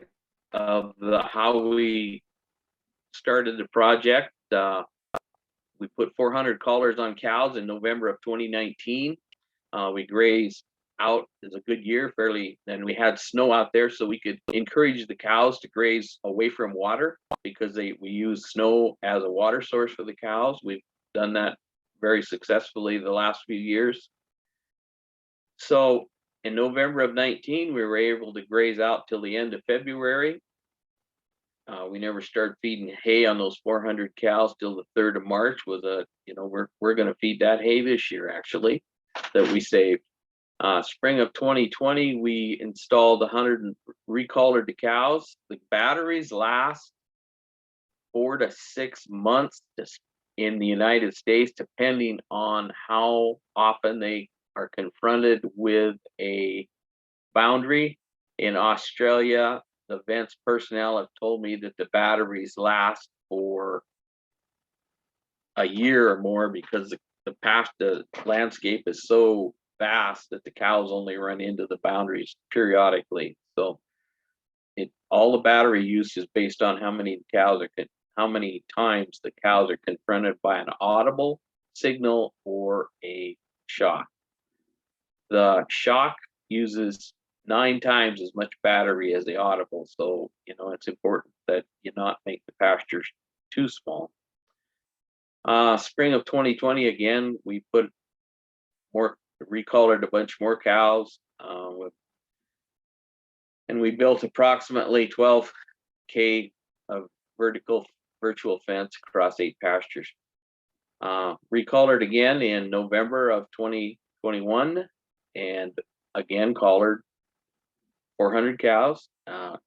how we started the project. We put 400 collars on cows in November of 2019. We grazed out, is a good year, fairly, and we had snow out there, so we could encourage the cows to graze away from water, because we use snow as a water source for the cows. We've done that very successfully the last few years. So in November of 19, we were able to graze out till the end of February. We never started feeding hay on those 400 cows till the 3rd of March. Was we're going to feed that hay this year, actually, that we saved. Spring of 2020, we installed 100 and recollared the cows. The batteries last 4 to 6 months in the United States, depending on how often they are confronted with a boundary. In Australia, the vents personnel have told me that the batteries last for a year or more, because the landscape is so vast that the cows only run into the boundaries periodically. So all the battery use is based on how many times the cows are confronted by an audible signal or a shock. The shock uses 9 times as much battery as the audible, so it's important that you not make the pastures too small. Spring of 2020, again, we recollared a bunch more cows, and we built approximately 12K of virtual fence across 8 pastures. Recollared again in November of 2021, and again collared 400 cows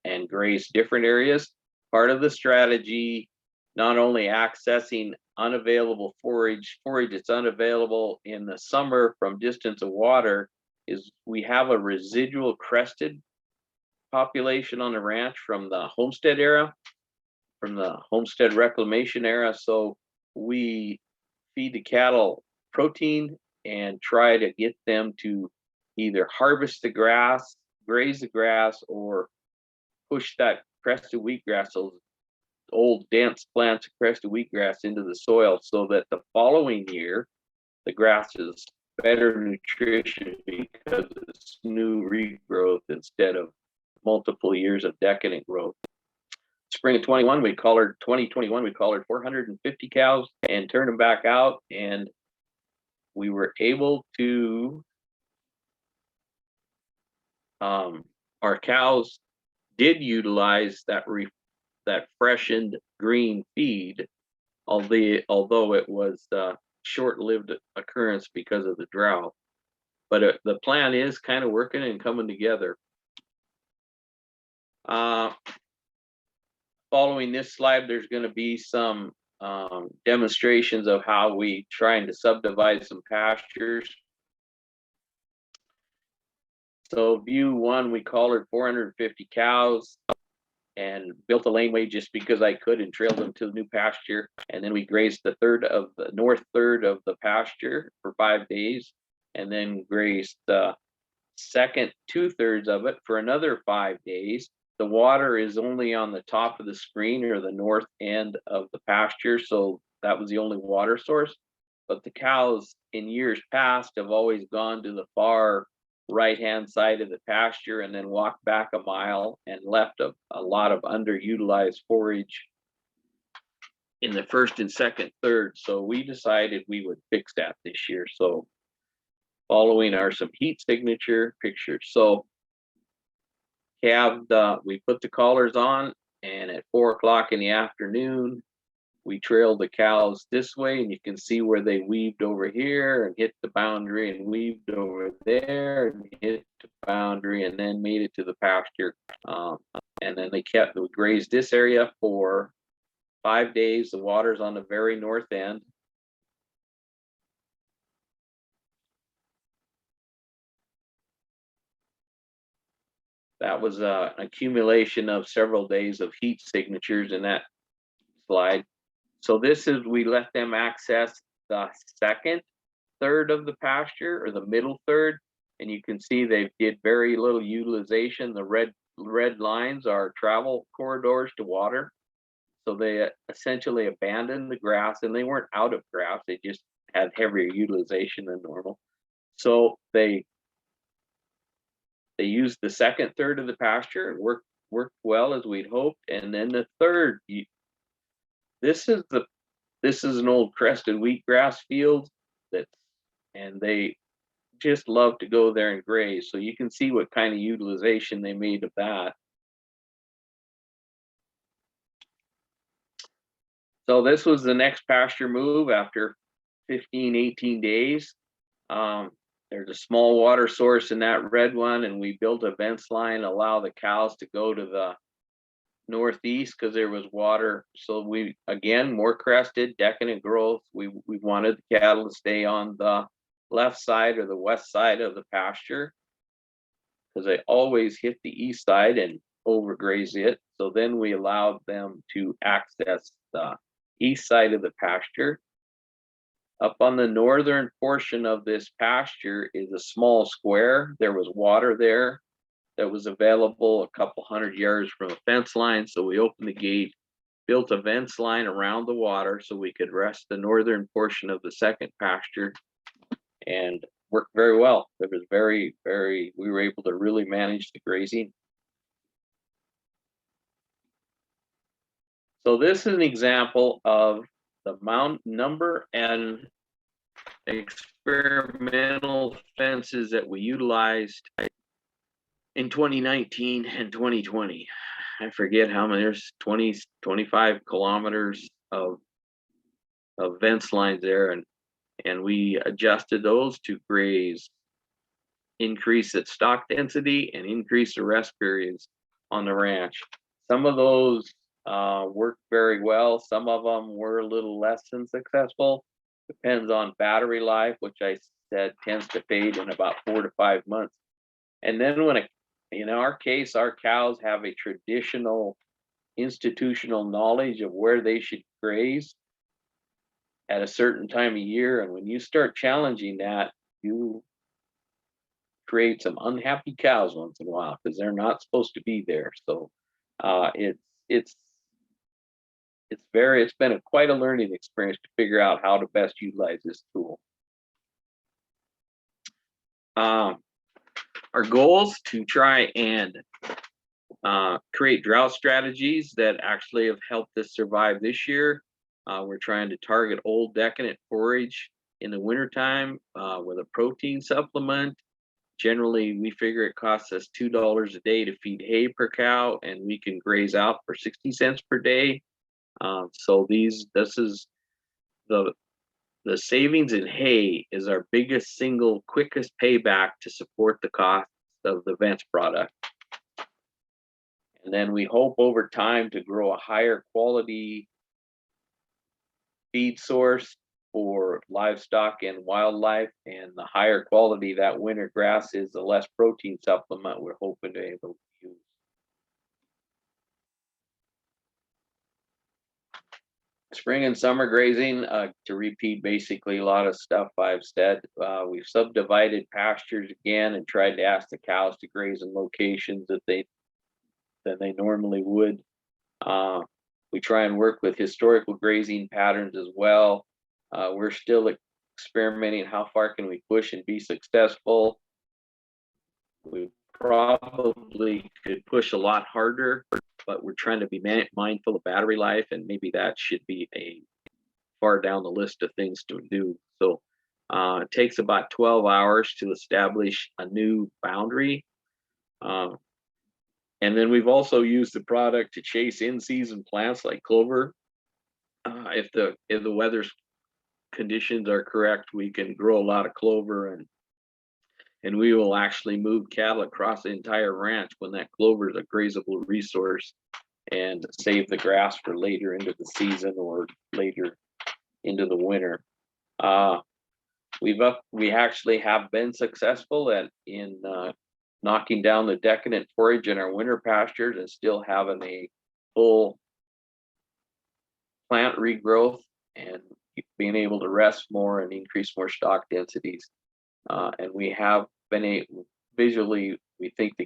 and grazed different areas. Part of the strategy, not only accessing unavailable forage that's unavailable in the summer from distance of water, is we have a residual crested population on the ranch from the homestead era, from the homestead reclamation era. So we feed the cattle protein and try to get them to either harvest the grass, graze the grass, or push that crested wheatgrass, those old dense plants of crested wheatgrass, into the soil, so that the following year the grass is better nutrition because it's new regrowth instead of multiple years of decadent growth. Spring of 2021, we collared 450 cows and turned them back out, and we were able to our cows did utilize that freshened green feed, although it was a short-lived occurrence because of the drought. But the plan is kind of working and coming together. Following this slide, there's going to be some demonstrations of how we trying to subdivide some pastures. So view 1, we collared 450 cows and built a laneway just because I could, and trailed them to the new pasture. And then we grazed the north third of the pasture for 5 days, and then grazed the second 2/3 of it for another 5 days. the water is only on the top of the screen or the north end of the pasture, so that was the only water source. But the cows in years past have always gone to the far right-hand side of the pasture and then walked back a mile and left a lot of underutilized forage in the first and second third. So we decided we would fix that this year. So following are some heat signature pictures. So we put the collars on, and at 4 o'clock in the afternoon, we trailed the cows this way, and you can see where they weaved over here and hit the boundary and weaved over there and hit the boundary and then made it to the pasture. And then we grazed this area for 5 days. The water's on the very north end. That was an accumulation of several days of heat signatures in that slide. So we let them access the second third of the pasture, or the middle third, and you can see they did very little utilization. The red lines are travel corridors to water. So they essentially abandoned the grass, and they weren't out of grass, they just had heavier utilization than normal. So they used the second third of the pasture and worked well as we'd hoped. And then the third, this is an old crested wheatgrass field and they just love to go there and graze. So you can see what kind of utilization they made of that. So this was the next pasture move after 15, 18 days. There's a small water source in that red one, and we built a vents line, allow the cows to go to the northeast because there was water. So we, again, more crested, decadent growth. We wanted the cattle to stay on the left side or the west side of the pasture because they always hit the east side and overgraze it. So then we allowed them to access the east side of the pasture. Up on the northern portion of this pasture is a small square. There was water there that was available a couple 100 yards from a fence line. So we opened the gate, built a fence line around the water so we could rest the northern portion of the second pasture, and worked very well. It was we were able to really manage the grazing. So this is an example of the number and experimental fences that we utilized in 2019 and 2020. I forget how many, there's 25 kilometers of fence lines there, and we adjusted those to graze, increase its stock density and increase the rest periods on the ranch. Some of those worked very well. Some of them were a little less than successful. Depends on battery life, which I said tends to fade in about 4 to 5 months. And then in our case, our cows have a traditional institutional knowledge of where they should graze at a certain time of year. And when you start challenging that, you create some unhappy cows once in a while because they're not supposed to be there. So it's been quite a learning experience to figure out how to best utilize this tool. Our goals to try and create drought strategies that actually have helped us survive this year. We're trying to target old decadent forage in the wintertime with a protein supplement. Generally, we figure it costs us $2 a day to feed hay per cow, and we can graze out for 60 cents per day. So this is the savings in hay is our biggest single quickest payback to support the cost of the Vents product. And then we hope over time to grow a higher quality feed source for livestock and wildlife, and the higher quality that winter grass is, the less protein supplement we're hoping to be able to use. Spring and summer grazing, to repeat basically a lot of stuff I've said. We've subdivided pastures again and tried to ask the cows to graze in locations that than they normally would. We try and work with historical grazing patterns as well. We're still experimenting how far can we push and be successful. We probably could push a lot harder, but we're trying to be mindful of battery life, and maybe that should be a far down the list of things to do. So it takes about 12 hours to establish a new boundary. And then we've also used the product to chase in-season plants like clover. If the weather's conditions are correct, we can grow a lot of clover, and we will actually move cattle across the entire ranch when that clover is a grazable resource, and save the grass for later into the season or later into the winter. We actually have been successful in knocking down the decadent forage in our winter pastures and still having a full plant regrowth and being able to rest more and increase more stock densities. And we have been visually, we think the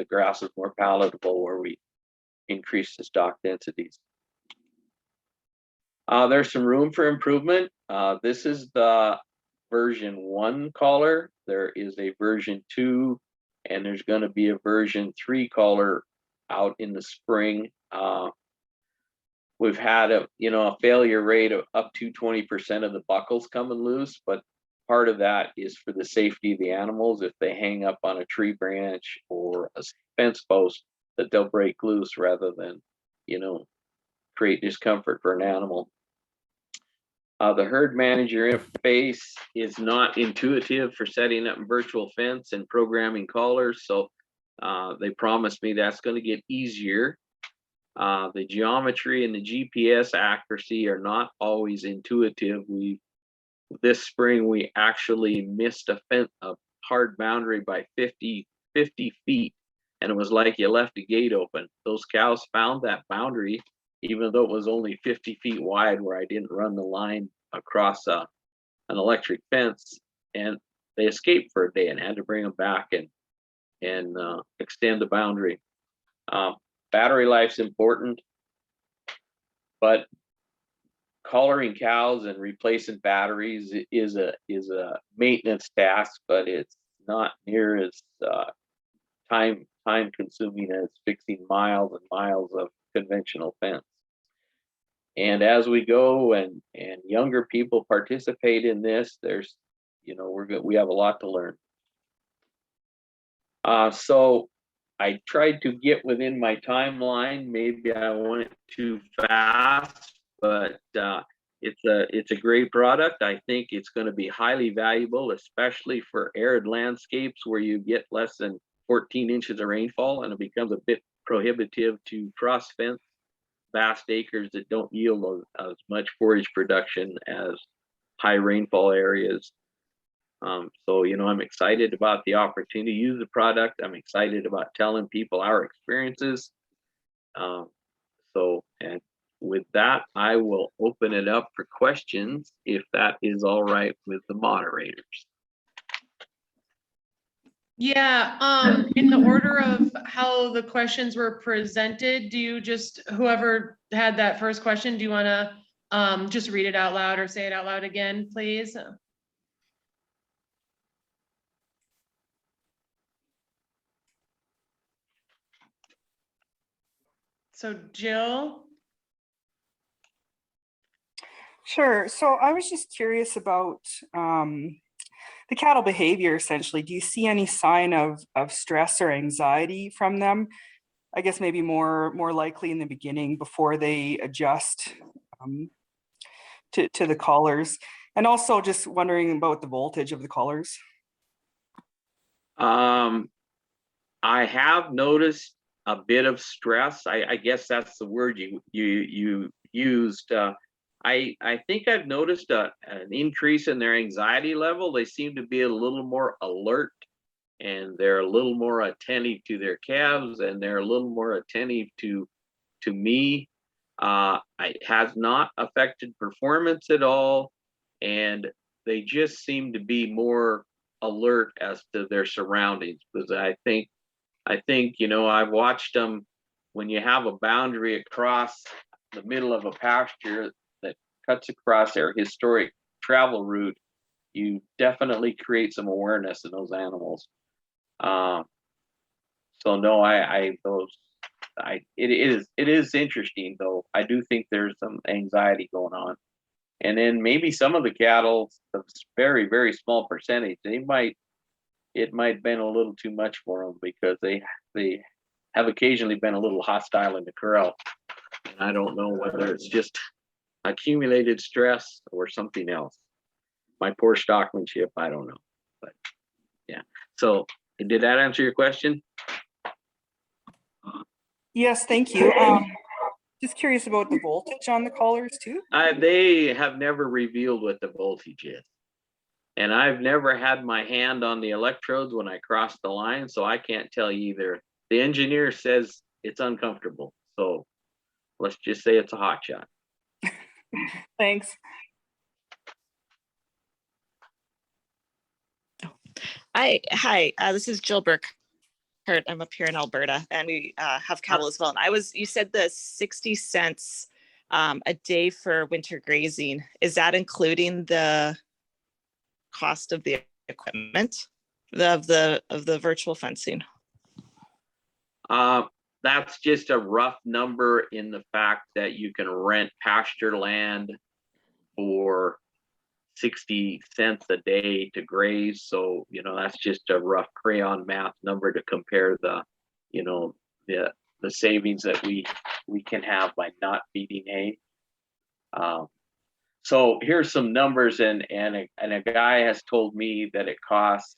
grass is more palatable where we increase the stock densities. There's some room for improvement. This is the version 1 collar. There is a version 2, and there's going to be a version 3 collar out in the spring. We've had a failure rate of up to 20% of the buckles coming loose, but part of that is for the safety of the animals. If they hang up on a tree branch or a fence post, that they'll break loose rather than, create discomfort for an animal. The herd manager interface is not intuitive for setting up a virtual fence and programming collars, so they promised me that's going to get easier. The geometry and the GPS accuracy are not always intuitive. This spring we actually missed a hard boundary by 50 feet, and it was like you left a gate open. Those cows found that boundary even though it was only 50 feet wide, where I didn't run the line across an electric fence, and they escaped for a day and had to bring them back and extend the boundary. Battery life's important, but collaring cows and replacing batteries is a maintenance task, but it's not near as time consuming as fixing miles and miles of conventional fence. And as we go and younger people participate in this, there's, we have a lot to learn. So I tried to get within my timeline. Maybe I went too fast, but it's a great product. I think it's going to be highly valuable, especially for arid landscapes where you get less than 14 inches of rainfall, and it becomes a bit prohibitive to cross fence vast acres that don't yield as much forage production as high rainfall areas. So, I'm excited about the opportunity to use the product. I'm excited about telling people our experiences. And with that, I will open it up for questions, if that is all right with the moderators. Yeah, in the order of how the questions were presented, do you whoever had that first question, do you want to just read it out loud or say it out loud again, please? So Jill? Sure. So I was just curious about the cattle behavior, essentially. Do you see any sign of stress or anxiety from them? I guess maybe more likely in the beginning before they adjust to the collars. And also just wondering about the voltage of the collars. I have noticed a bit of stress. I guess that's the word you used. I think I've noticed an increase in their anxiety level. They seem to be a little more alert, and they're a little more attentive to their calves, and they're a little more attentive to me. It has not affected performance at all, and they just seem to be more alert as to their surroundings, because I think I've watched them when you have a boundary across the middle of a pasture that cuts across their historic travel route, you definitely create some awareness in those animals. So no, it is interesting though. I do think there's some anxiety going on. And then maybe some of the cattle, a very, very small percentage, it might have been a little too much for them because they have occasionally been a little hostile in the corral. And I don't know whether it's just accumulated stress or something else. My poor stockmanship, I don't know. But yeah. So did that answer your question? Yes, thank you. Just curious about the voltage on the collars too. They have never revealed what the voltage is. And I've never had my hand on the electrodes when I cross the line, so I can't tell you either. The engineer says it's uncomfortable. So let's just say it's a hot shot. Thanks. Hi, this is Jill Burkhardt. I'm up here in Alberta, and we have cattle as well. And you said the 60 cents a day for winter grazing. Is that including the cost of the equipment of the virtual fencing? That's just a rough number in the fact that you can rent pasture land for 60 cents a day to graze. So, that's just a rough crayon math number to compare the savings that we can have by not feeding hay. So here's some numbers, and a guy has told me that it costs,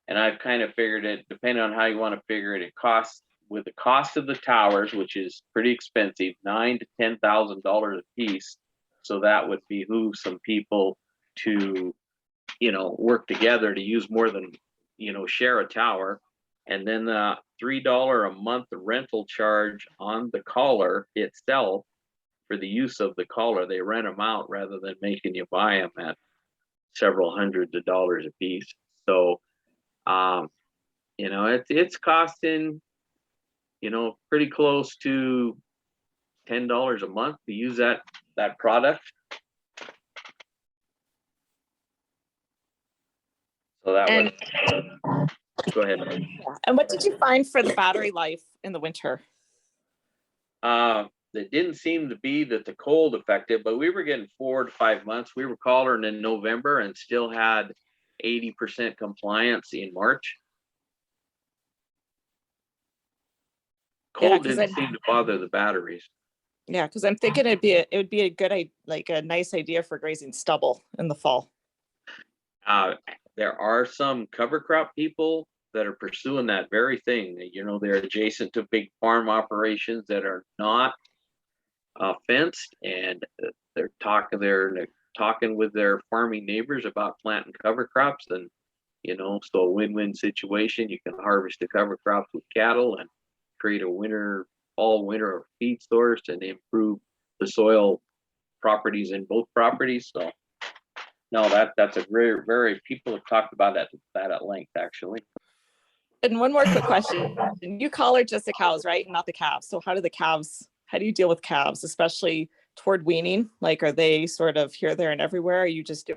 and I've kind of figured it, depending on how you want to figure it, it costs, with the cost of the towers, which is pretty expensive, $9,000 to $10,000 a piece. So that would behoove some people to, work together to use more than, share a tower. And then the $3 a month rental charge on the collar itself for the use of the collar. They rent them out rather than making you buy them at several hundreds of dollars a piece. So, it's costing, pretty close to $10 a month to use that product. So that would go ahead. And what did you find for the battery life in the winter? It didn't seem to be that the cold affected, but we were getting 4 to 5 months. We were collaring in November and still had 80% compliance in March. Cold didn't seem to bother the batteries. Yeah, because I'm thinking it would be a good, like a nice idea for grazing stubble in the fall. There are some cover crop people that are pursuing that very thing. They're adjacent to big farm operations that are not fenced, and they're talking with their farming neighbors about planting cover crops, and so a win-win situation. You can harvest the cover crops with cattle and create a all-winter feed source and improve the soil properties in both properties. So no, that's a very people have talked about that at length, actually. And one more quick question. You collar just the cows, right? Not the calves. So how do you deal with calves, especially toward weaning? Like, are they sort of here, there, and everywhere? Or are you just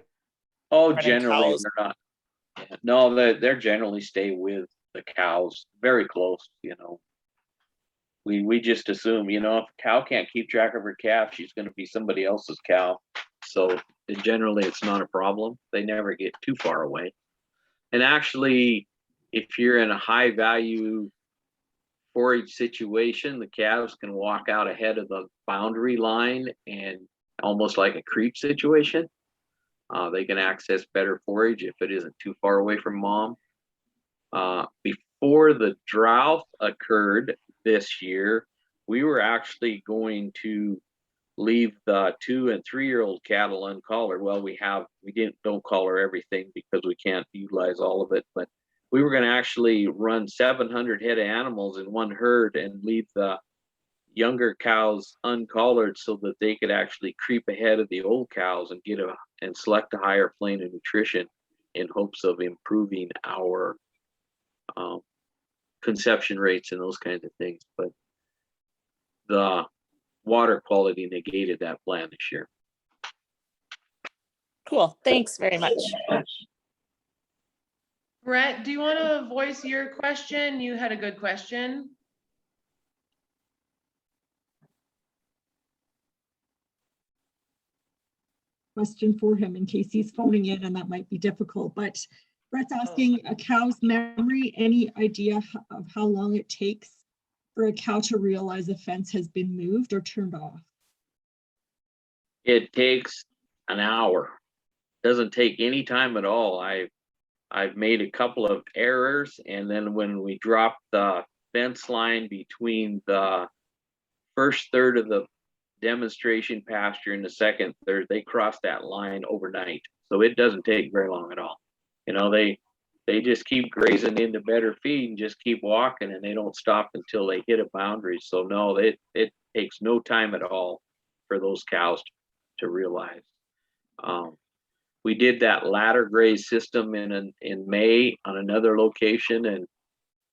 generally cows? They're not. No, they're generally stay with the cows very close. We just assume, if a cow can't keep track of her calf, she's going to be somebody else's cow. So generally it's not a problem. They never get too far away. And actually, if you're in a high value forage situation, the calves can walk out ahead of the boundary line, and almost like a creep situation. They can access better forage if it isn't too far away from mom. Before the drought occurred this year, we were actually going to leave the 2 and 3 year old cattle uncollared. Well, we don't collar everything because we can't utilize all of it, but we were going to actually run 700 head of animals in one herd and leave the younger cows uncollared so that they could actually creep ahead of the old cows and select a higher plane of nutrition in hopes of improving our conception rates and those kinds of things. But the water quality negated that plan this year. Cool. Thanks very much. Brett, do you want to voice your question? You had a good question. Question for him in case he's phoning in, and that might be difficult, but Brett's asking a cow's memory, any idea of how long it takes for a cow to realize a fence has been moved or turned off? It takes an hour. Doesn't take any time at all. I've made a couple of errors, and then when we drop the fence line between the first third of the demonstration pasture and the second third, they cross that line overnight. So it doesn't take very long at all. You know, they just keep grazing into better feed and just keep walking, and they don't stop until they hit a boundary. So no, it takes no time at all for those cows to realize. We did that ladder graze system in May on another location, and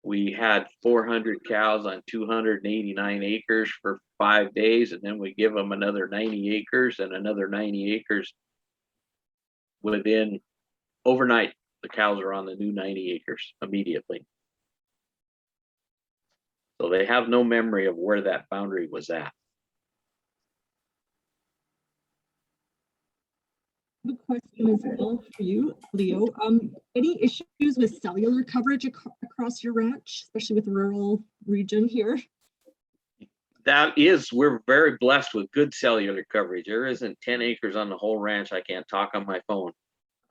we had 400 cows on 289 acres for 5 days, and then we give them another 90 acres and another 90 acres. Within overnight, the cows are on the new 90 acres immediately. So they have no memory of where that boundary was at. A question as well for you, Leo. Any issues with cellular coverage across your ranch, especially with rural region here? We're very blessed with good cellular coverage. There isn't 10 acres on the whole ranch I can't talk on my phone.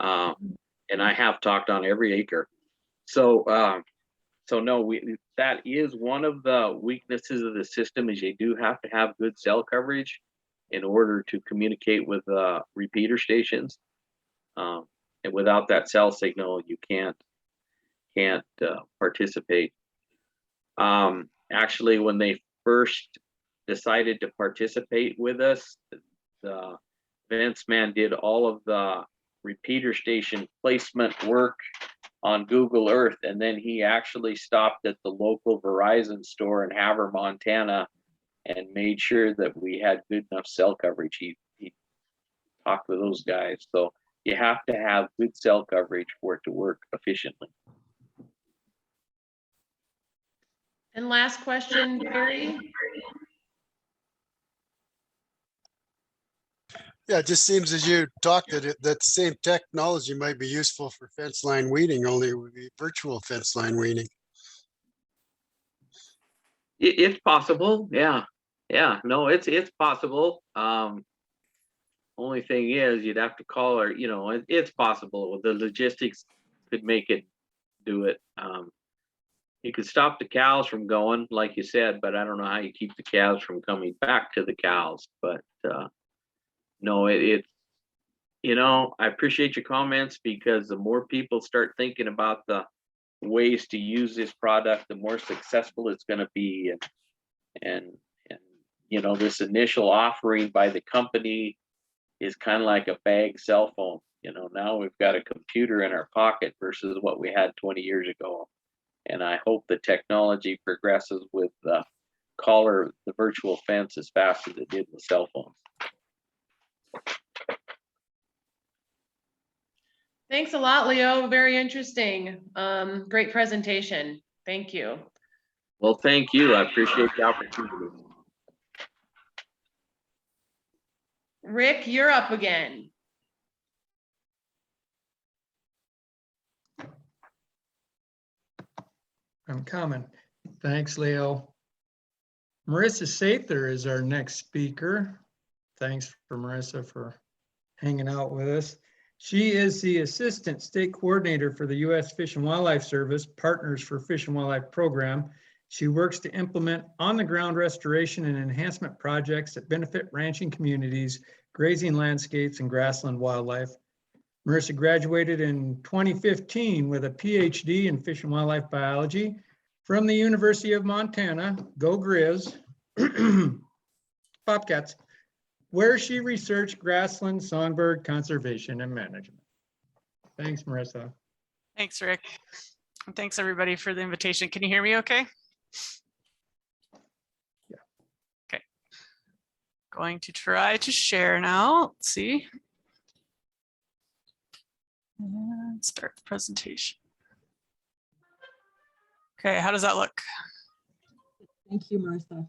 And I have talked on every acre. So no, that is one of the weaknesses of the system, is you do have to have good cell coverage in order to communicate with repeater stations. And without that cell signal, you can't participate. Actually, when they first decided to participate with us, the Vince man did all of the repeater station placement work on Google Earth, and then he actually stopped at the local Verizon store in Havre, Montana, and made sure that we had good enough cell coverage. He talked with those guys. So you have to have good cell coverage for it to work efficiently. And last question, Barry. Yeah, it just seems as you talked that that same technology might be useful for fence line weeding, only it would be virtual fence line weeding. It's possible, yeah. No, it's possible. Only thing is, you'd have to call her. You know, it's possible. The logistics could make it do it. You could stop the cows from going, like you said, but I don't know how you keep the calves from coming back to the cows. But no, it's, you know, I appreciate your comments, because the more people start thinking about the ways to use this product, the more successful it's going to be. And you know, this initial offering by the company is kind of like a bag cell phone. You know, now we've got a computer in our pocket versus what we had 20 years ago. And I hope the technology progresses with the virtual fence as fast as it did with cell phones. Thanks a lot, Leo. Very interesting. Great presentation. Thank you. Well, thank you. I appreciate the opportunity. Rick, you're up again. I'm coming. Thanks, Leo. Marisa Sather is our next speaker. Thanks for Marisa for hanging out with us. She is the Assistant State Coordinator for the U.S. Fish and Wildlife Service Partners for Fish and Wildlife Program. She works to implement on-the-ground restoration and enhancement projects that benefit ranching communities, grazing landscapes, and grassland wildlife. Marisa graduated in 2015 with a PhD in fish and wildlife biology from the University of Montana, go Grizz, Bobcats, where she researched grassland songbird conservation and management. Thanks, Marisa. Thanks, Rick. And thanks everybody for the invitation. Can you hear me okay? Yeah. Okay. Going to try to share now. Let's see. And start the presentation. Okay, how does that look? Thank you, Marisa.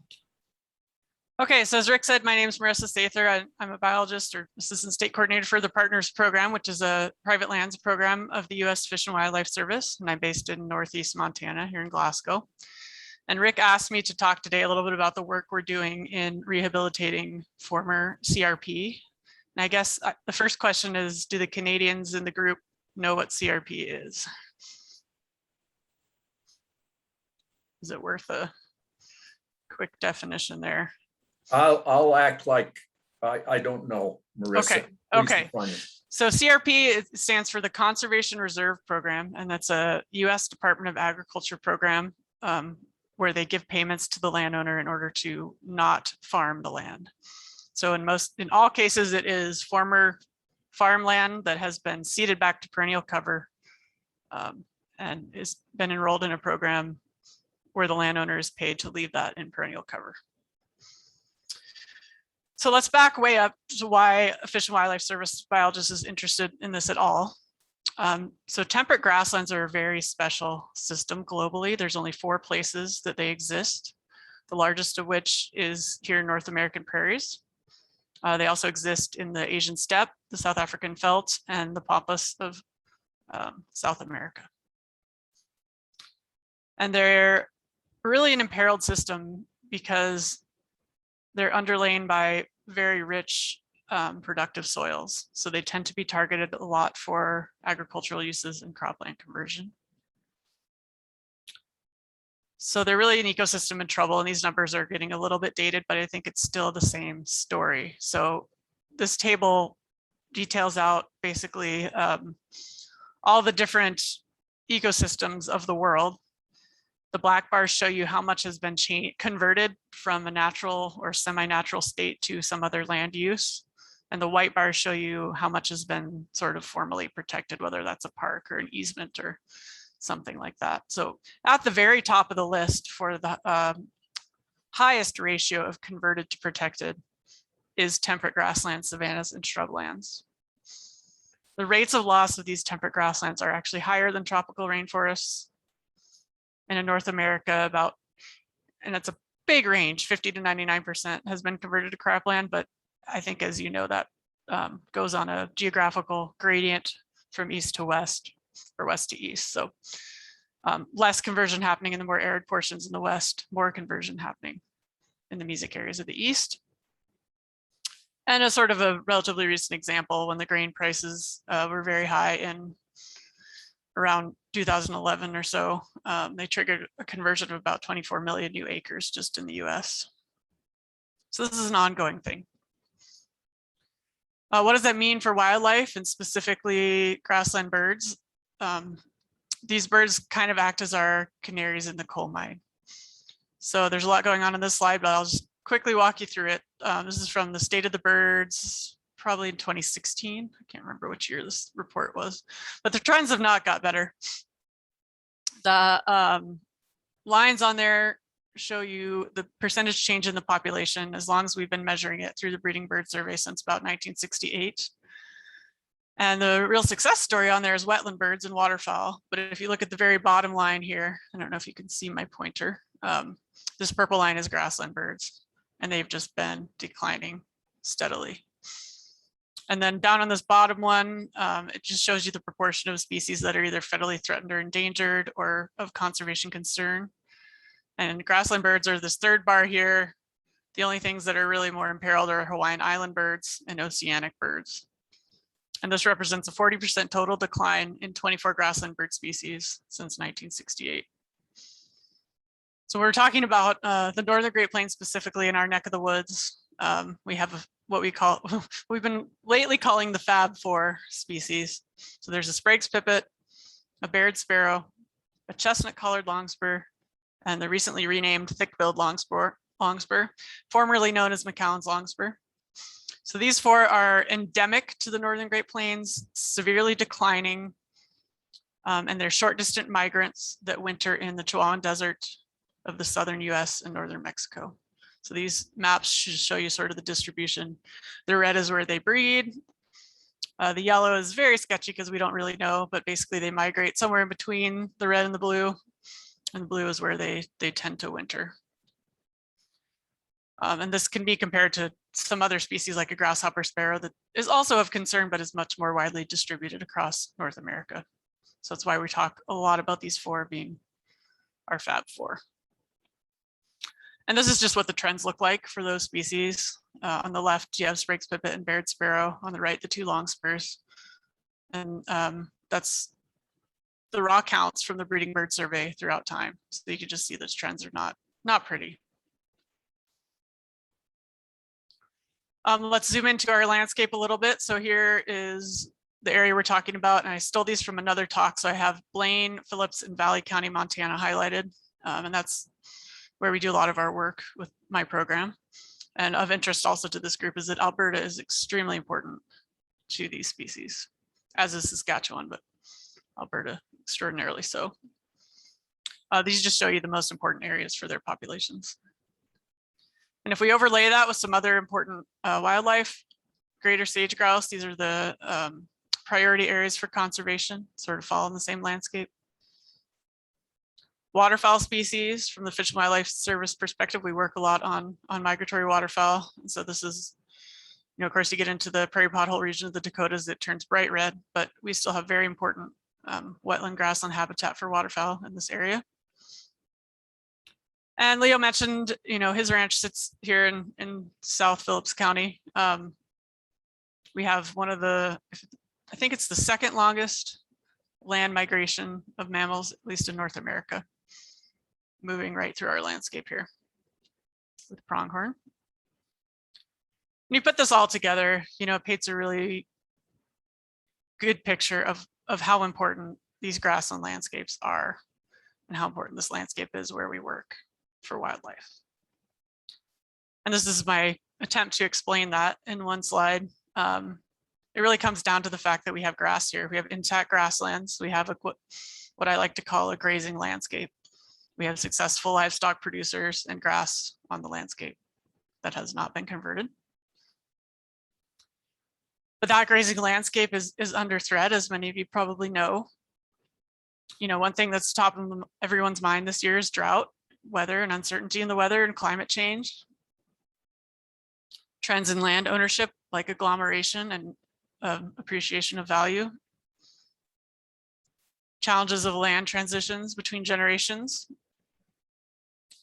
Okay, so as Rick said, my name is Marisa Sather. I'm a biologist or assistant state coordinator for the Partners Program, which is a private lands program of the U.S. Fish and Wildlife Service. And I'm based in Northeast Montana here in Glasgow. And Rick asked me to talk today a little bit about the work we're doing in rehabilitating former CRP. And I guess the first question is, do the Canadians in the group know what CRP is? Is it worth a quick definition there? I'll act like I don't know, Marissa. Okay, Please okay. define it. So CRP stands for the Conservation Reserve Program, and that's a U.S. Department of Agriculture program where they give payments to the landowner in order to not farm the land. So in all cases, it is former farmland that has been ceded back to perennial cover and has been enrolled in a program where the landowner is paid to leave that in perennial cover. So let's back way up to why a Fish and Wildlife Service biologist is interested in this at all. So temperate grasslands are a very special system globally. There's only 4 places that they exist, the largest of which is here in North American prairies. They also exist in the Asian steppe, the South African veldt, and the pampas of South America. And they're really an imperiled system because they're underlain by very rich productive soils. So they tend to be targeted a lot for agricultural uses and cropland conversion. So they're really an ecosystem in trouble, and these numbers are getting a little bit dated, but I think it's still the same story. So this table details out basically all the different ecosystems of the world. The black bars show you how much has been converted from a natural or semi-natural state to some other land use. And the white bars show you how much has been sort of formally protected, whether that's a park or an easement or something like that. So at the very top of the list for the highest ratio of converted to protected is temperate grasslands, savannas, and shrublands. The rates of loss of these temperate grasslands are actually higher than tropical rainforests. And in North America, and it's a big range, 50 to 99% has been converted to cropland, but I think, as you know, that goes on a geographical gradient from east to west or west to east. So less conversion happening in the more arid portions in the west, more conversion happening in the mesic areas of the east. And a sort of a relatively recent example, when the grain prices were very high in around 2011 or so, they triggered a conversion of about 24 million new acres just in the US. So this is an ongoing thing. What does that mean for wildlife and specifically grassland birds? These birds kind of act as our canaries in the coal mine. So there's a lot going on in this slide, but I'll just quickly walk you through it. This is from the State of the Birds, probably in 2016. I can't remember which year this report was, but the trends have not got better. The lines on there show you the percentage change in the population as long as we've been measuring it through the breeding bird survey since about 1968. And the real success story on there is wetland birds and waterfowl. But if you look at the very bottom line here, I don't know if you can see my pointer. This purple line is grassland birds, and they've just been declining steadily. And then down on this bottom one, it just shows you the proportion of species that are either federally threatened or endangered or of conservation concern. And grassland birds are this third bar here. The only things that are really more imperiled are Hawaiian island birds and oceanic birds. And this represents a 40% total decline in 24 grassland bird species since 1968. So we're talking about the Northern Great Plains, specifically in our neck of the woods. We have what we've been lately calling the Fab 4 species. So there's a Sprague's pipit, a Baird sparrow, a chestnut-collared longspur, and the recently renamed thick-billed longspur, formerly known as McCown's longspur. So these 4 are endemic to the Northern Great Plains, severely declining, and they're short-distant migrants that winter in the Chihuahuan Desert of the southern US and northern Mexico. So these maps should show you sort of the distribution. The red is where they breed. The yellow is very sketchy because we don't really know, but basically they migrate somewhere in between the red and the blue. And the blue is where they tend to winter. And this can be compared to some other species like a grasshopper sparrow that is also of concern, but is much more widely distributed across North America. So that's why we talk a lot about these 4 being our Fab 4. And this is just what the trends look like for those species. On the left, you have Sprague's pipit and Baird sparrow. On the right, the 2 longspurs. And that's the raw counts from the breeding bird survey throughout time. So you can just see those trends are not pretty. Let's zoom into our landscape a little bit. So here is the area we're talking about. And I stole these from another talk. So I have Blaine, Phillips, and Valley County, Montana highlighted. And that's where we do a lot of our work with my program. And of interest also to this group is that Alberta is extremely important to these species, as is Saskatchewan, but Alberta extraordinarily so. These just show you the most important areas for their populations. And if we overlay that with some other important wildlife, greater sage grouse, these are the priority areas for conservation, sort of fall in the same landscape. Waterfowl species, from the Fish and Wildlife Service perspective, we work a lot on migratory waterfowl. And so this is, of course, you get into the prairie pothole region of the Dakotas, it turns bright red, but we still have very important wetland grassland habitat for waterfowl in this area. And Leo mentioned, his ranch sits here in South Phillips County. We have one of the, I think it's the 2nd longest land migration of mammals, at least in North America, moving right through our landscape here with pronghorn. When you put this all together, it paints a really good picture of how important these grassland landscapes are and how important this landscape is where we work for wildlife. And this is my attempt to explain that in one slide. It really comes down to the fact that we have grass here. We have intact grasslands. We have what I like to call a grazing landscape. We have successful livestock producers and grass on the landscape that has not been converted. But that grazing landscape is under threat, as many of you probably know. One thing that's top of everyone's mind this year is drought, weather and uncertainty in the weather and climate change. Trends in land ownership like agglomeration and appreciation of value. Challenges of land transitions between generations.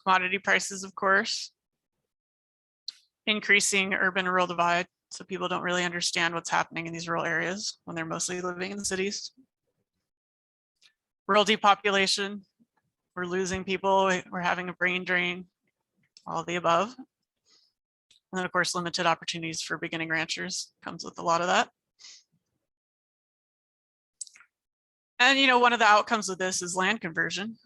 Commodity prices, of course. Increasing urban-rural divide. So people don't really understand what's happening in these rural areas when they're mostly living in the cities. Rural depopulation. We're losing people. We're having a brain drain. All of the above. And then, of course, limited opportunities for beginning ranchers comes with a lot of that. And, one of the outcomes of this is land conversion.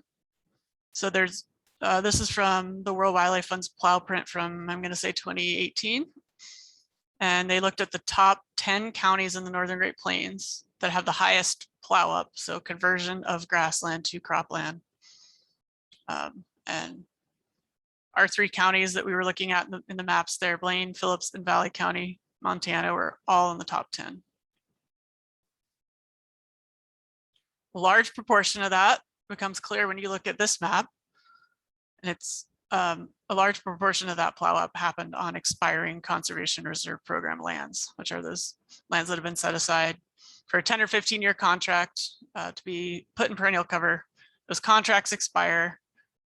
So there's, this is from the World Wildlife Fund's plow print from, I'm going to say 2018. And they looked at the top 10 counties in the Northern Great Plains that have the highest plow up. So conversion of grassland to cropland. And our 3 counties that we were looking at in the maps there, Blaine, Phillips, and Valley County, Montana, were all in the top 10. A large proportion of that becomes clear when you look at this map. And it's a large proportion of that plow up happened on expiring conservation reserve program lands, which are those lands that have been set aside for a 10 or 15-year contract to be put in perennial cover. Those contracts expire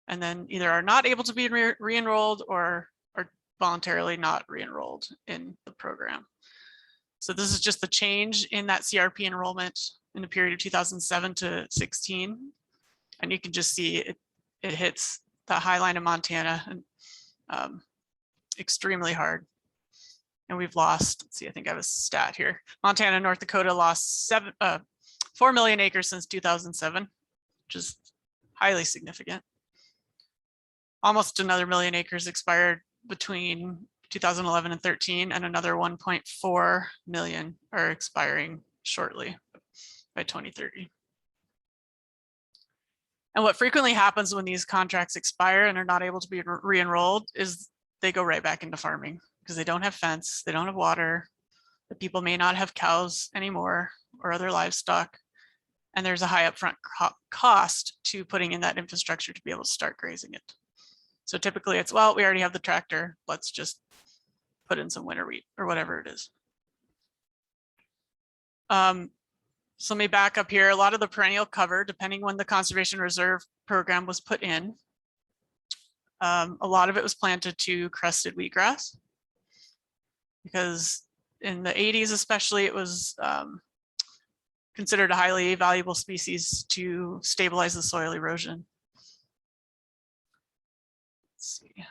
and then either are not able to be re-enrolled or are voluntarily not re-enrolled in the program. So this is just the change in that CRP enrollment in the period of 2007 to 16. And you can just see it hits the high line of Montana and extremely hard. And we've lost, let's see, I think I have a stat here. Montana and North Dakota lost 4 million acres since 2007, which is highly significant. Almost another million acres expired between 2011 and 13, and another 1.4 million are expiring shortly by 2030. And what frequently happens when these contracts expire and are not able to be re-enrolled is they go right back into farming because they don't have fence, they don't have water, the people may not have cows anymore or other livestock. And there's a high upfront cost to putting in that infrastructure to be able to start grazing it. So typically it's, well, we already have the tractor, let's just put in some winter wheat or whatever it is. So let me back up here. A lot of the perennial cover, depending when the conservation reserve program was put in, a lot of it was planted to crested wheatgrass, because in the 80s especially, it was considered a highly valuable species to stabilize the soil erosion. Let's see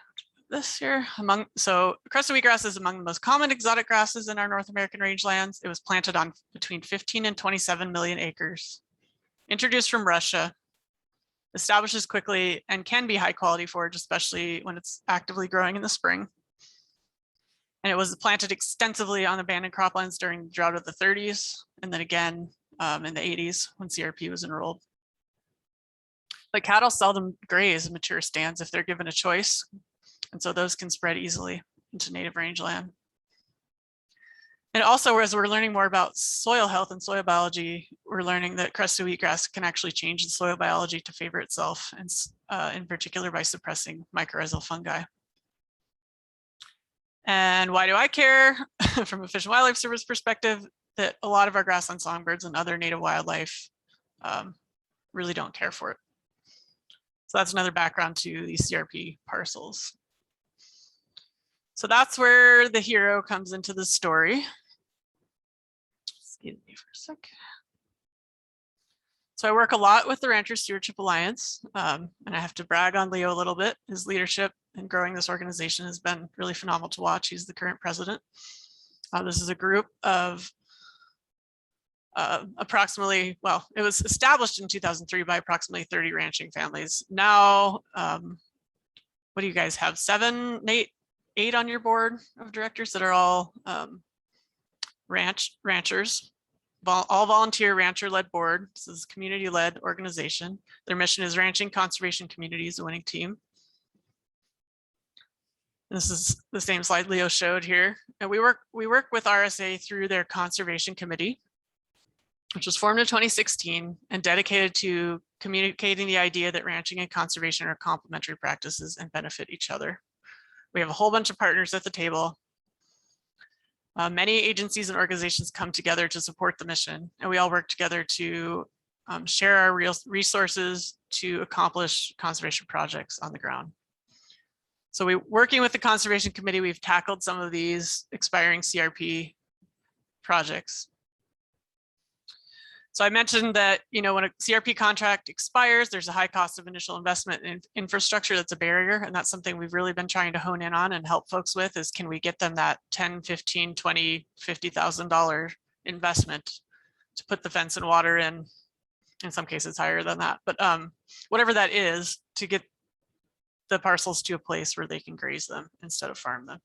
this here. So crested wheatgrass is among the most common exotic grasses in our North American rangelands. It was planted on between 15 and 27 million acres. Introduced from Russia, establishes quickly and can be high quality forage, especially when it's actively growing in the spring. And it was planted extensively on abandoned croplands during the drought of the 30s, and then again in the 80s when CRP was enrolled. But cattle seldom graze in mature stands if they're given a choice. And so those can spread easily into native rangeland. And also, as we're learning more about soil health and soil biology, we're learning that crested wheatgrass can actually change the soil biology to favor itself, and in particular by suppressing mycorrhizal fungi. And why do I care? From a Fish and Wildlife Service perspective, that a lot of our grassland songbirds and other native wildlife really don't care for it. So that's another background to these CRP parcels. So that's where the hero comes into the story. Excuse me for a sec. So I work a lot with the Rancher Stewardship Alliance, and I have to brag on Leo a little bit. His leadership in growing this organization has been really phenomenal to watch. He's the current president. This is a group of approximately, well, it was established in 2003 by approximately 30 ranching families. Now, what do you guys have? 7, 8 on your board of directors that are all ranchers, all volunteer rancher-led board. This is a community-led organization. Their mission is ranching conservation communities, a winning team. This is the same slide Leo showed here. And we work with RSA through their conservation committee, which was formed in 2016 and dedicated to communicating the idea that ranching and conservation are complementary practices and benefit each other. We have a whole bunch of partners at the table. Many agencies and organizations come together to support the mission, and we all work together to share our resources to accomplish conservation projects on the ground. So working with the Conservation Committee, we've tackled some of these expiring CRP projects. So I mentioned that, you know, when a CRP contract expires, there's a high cost of initial investment in infrastructure that's a barrier. And that's something we've really been trying to hone in on and help folks with, is can we get them that $10, $15, $20, $50,000 investment to put the fence and water in some cases higher than that. But whatever that is, to get the parcels to a place where they can graze them instead of farm them.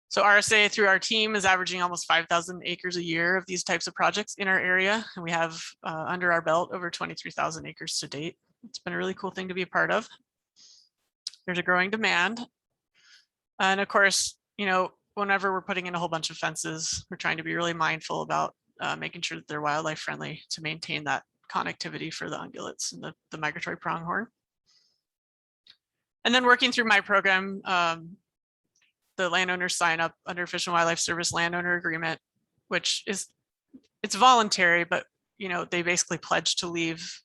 So RSA through our team is averaging almost 5,000 acres a year of these types of projects in our area. And we have under our belt over 23,000 acres to date. It's been a really cool thing to be a part of. There's a growing demand. And of course, you know, whenever we're putting in a whole bunch of fences, we're trying to be really mindful about making sure that they're wildlife friendly to maintain that connectivity for the ungulates and the migratory pronghorn. And then working through my program, the landowners sign up under Fish and Wildlife Service landowner agreement, which is, it's voluntary, but you know, they basically pledge to leave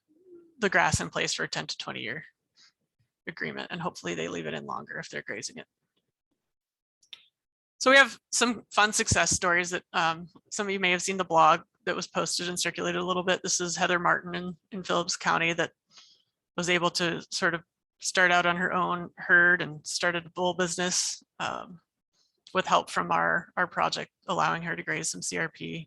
the grass in place for a 10 to 20 year agreement, and hopefully they leave it in longer if they're grazing it. So we have some fun success stories that some of you may have seen the blog that was posted and circulated a little bit. This is Heather Martin in Phillips County that was able to sort of start out on her own herd and started a bull business with help from our project, allowing her to graze some CRP.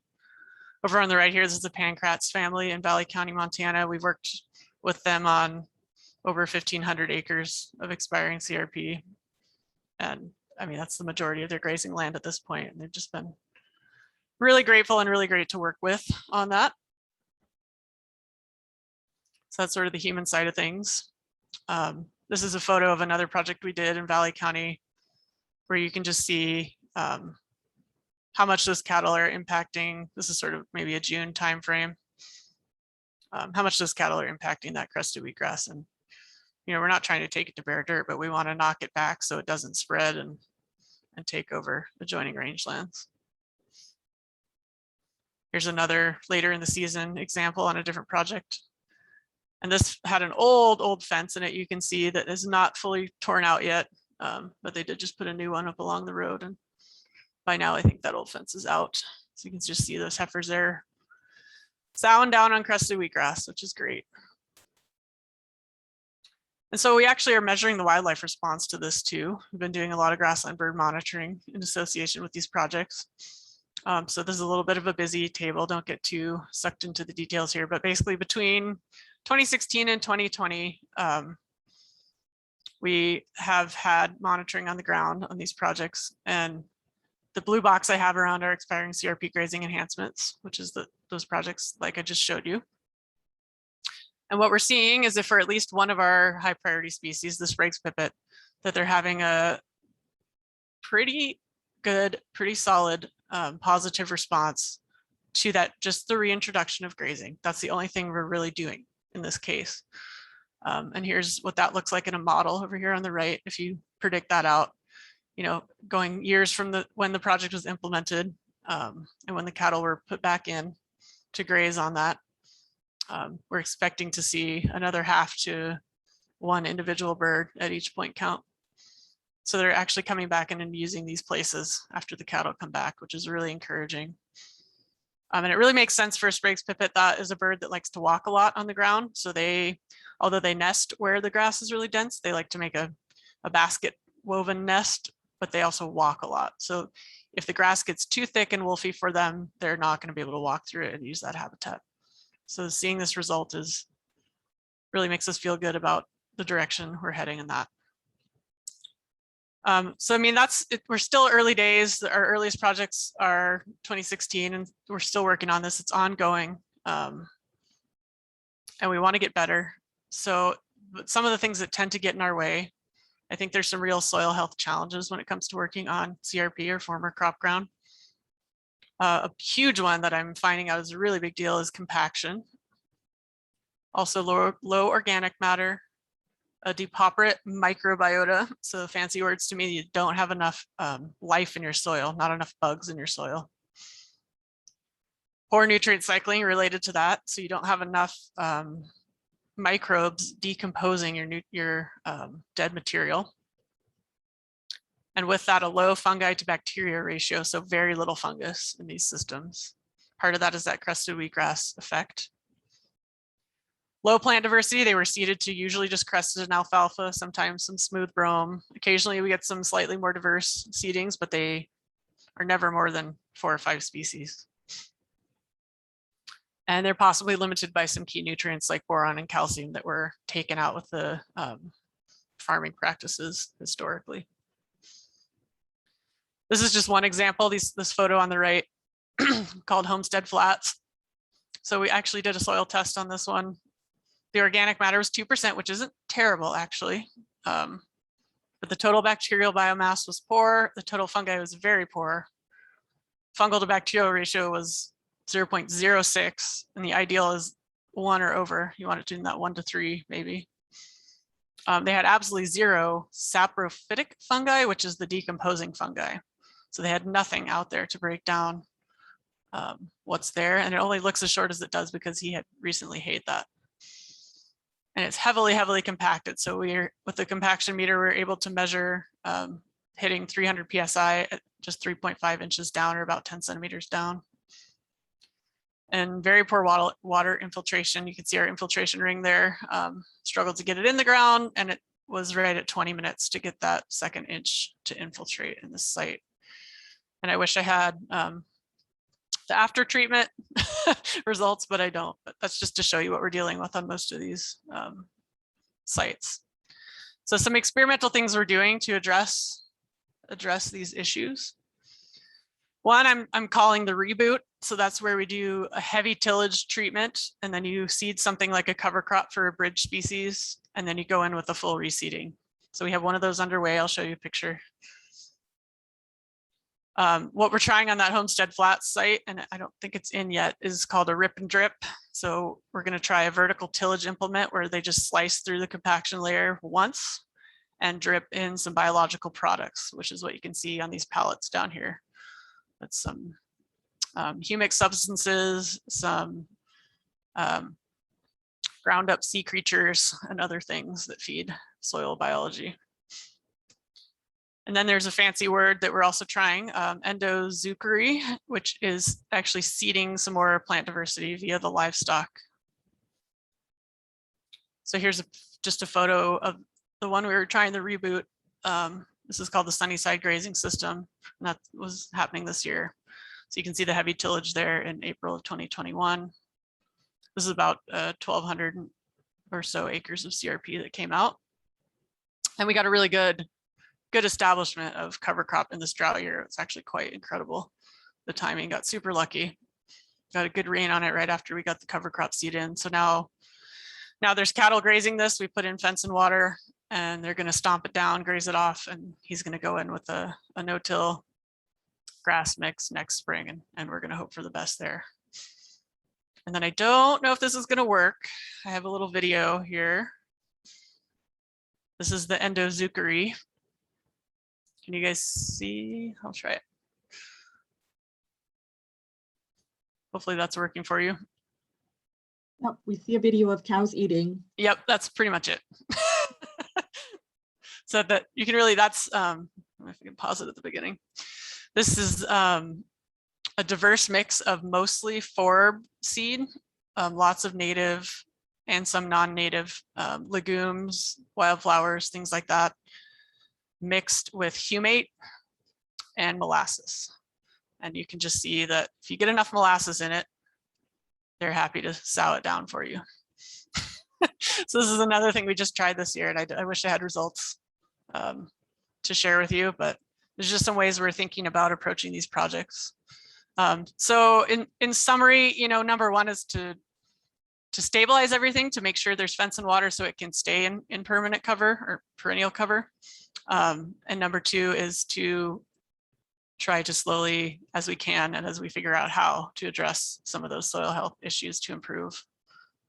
Over on the right here, this is the Pancratz family in Valley County, Montana. We've worked with them on over 1,500 acres of expiring CRP. And I mean, that's the majority of their grazing land at this point. And they've just been really grateful and really great to work with on that. So that's sort of the human side of things. This is a photo of another project we did in Valley County, where you can just see how much those cattle are impacting. This is sort of maybe a June timeframe. How much those cattle are impacting that crested wheatgrass. And, you know, we're not trying to take it to bare dirt, but we want to knock it back so it doesn't spread and take over adjoining rangelands. Here's another later in the season example on a different project. And this had an old fence in it. You can see that is not fully torn out yet, but they did just put a new one up along the road. And by now, I think that old fence is out. So you can just see those heifers there sowing down on crested wheatgrass, which is great. And so we actually are measuring the wildlife response to this too. We've been doing a lot of grassland bird monitoring in association with these projects. So this is a little bit of a busy table. Don't get too sucked into the details here, but basically between 2016 and 2020, we have had monitoring on the ground on these projects. And the blue box I have around our expiring CRP grazing enhancements, which is those projects like I just showed you. And what we're seeing is if for at least one of our high priority species, the Sprague's pipit, that they're having a pretty good, pretty solid positive response to that, just the reintroduction of grazing. That's the only thing we're really doing in this case. And here's what that looks like in a model over here on the right. If you predict that out, you know, going years from when the project was implemented and when the cattle were put back in to graze on that, we're expecting to see another half to one individual bird at each point count. So they're actually coming back in and using these places after the cattle come back, which is really encouraging. And it really makes sense for a Sprague's pipit. That is a bird that likes to walk a lot on the ground. So although they nest where the grass is really dense, they like to make a basket woven nest, but they also walk a lot. So if the grass gets too thick and wolfy for them, they're not going to be able to walk through it and use that habitat. So seeing this result really makes us feel good about the direction we're heading in that. So I mean, we're still early days. Our earliest projects are 2016 and we're still working on this. It's ongoing and we want to get better. So but some of the things that tend to get in our way, I think there's some real soil health challenges when it comes to working on CRP or former crop ground. A huge one that I'm finding out is a really big deal is compaction. Also low organic matter, a depauperate microbiota. So fancy words to me, you don't have enough life in your soil, not enough bugs in your soil. Poor nutrient cycling related to that. So you don't have enough microbes decomposing your dead material. And with that, a low fungi to bacteria ratio, so very little fungus in these systems. Part of that is that crested wheatgrass effect. Low plant diversity, they were seeded to usually just crested and alfalfa, sometimes some smooth brome. Occasionally we get some slightly more diverse seedings, but they are never more than 4 or 5 species. And they're possibly limited by some key nutrients like boron and calcium that were taken out with the farming practices historically. This is just one example, this photo on the right called Homestead Flats. So we actually did a soil test on this one. The organic matter was 2%, which isn't terrible actually. But the total bacterial biomass was poor. The total fungi was very poor. Fungal to bacterial ratio was 0.06, and the ideal is 1 or over. You want it to in that 1 to 3 maybe. They had absolutely 0 saprophytic fungi, which is the decomposing fungi. So they had nothing out there to break down what's there. And it only looks as short as it does because he had recently hayed that. And it's heavily, heavily compacted. So with the compaction meter, we're able to measure hitting 300 PSI at just 3.5 inches down or about 10 centimeters down. And very poor water infiltration. You can see our infiltration ring there. Struggled to get it in the ground, and it was right at 20 minutes to get that 2nd inch to infiltrate in this site. And I wish I had the after treatment results, but I don't. But that's just to show you what we're dealing with on most of these sites. So some experimental things we're doing to address these issues. One, I'm calling the reboot. So that's where we do a heavy tillage treatment, and then you seed something like a cover crop for a bridge species and then you go in with the full reseeding. So we have one of those underway. I'll show you a picture. What we're trying on that Homestead Flats site, and I don't think it's in yet, is called a rip and drip. So we're going to try a vertical tillage implement where they just slice through the compaction layer once and drip in some biological products, which is what you can see on these pallets down here. That's some humic substances, some ground up sea creatures and other things that feed soil biology. And then there's a fancy word that we're also trying, endozookery, which is actually seeding some more plant diversity via the livestock. So here's just a photo of the one we were trying to reboot. This is called the Sunnyside Grazing System, and that was happening this year. So you can see the heavy tillage there in April of 2021. This is about 1,200 or so acres of CRP that came out. And we got a really good establishment of cover crop in this drought year. It's actually quite incredible. The timing got super lucky. Got a good rain on it right after we got the cover crop seed in. So now there's cattle grazing this. We put in fence and water, and they're going to stomp it down, graze it off, and he's going to go in with a no-till grass mix next spring, and we're going to hope for the best there. And then I don't know if this is going to work. I have a little video here. This is the endozookery. Can you guys see? I'll try it. Hopefully that's working for you. Yep, we see a video of cows eating. Yep, that's pretty much it. So that you can really, that's, if I can pause it at the beginning. This is a diverse mix of mostly forb seed, lots of native and some non-native legumes, wildflowers, things like that, mixed with humate and molasses. And you can just see that if you get enough molasses in it, they're happy to sow it down for you. So this is another thing we just tried this year, and I wish I had results to share with you, but there's just some ways we're thinking about approaching these projects. So in summary, you know, number one is to stabilize everything, to make sure there's fence and water so it can stay in permanent cover or perennial cover. And number two is to try to slowly, as we can and as we figure out how to address some of those soil health issues to improve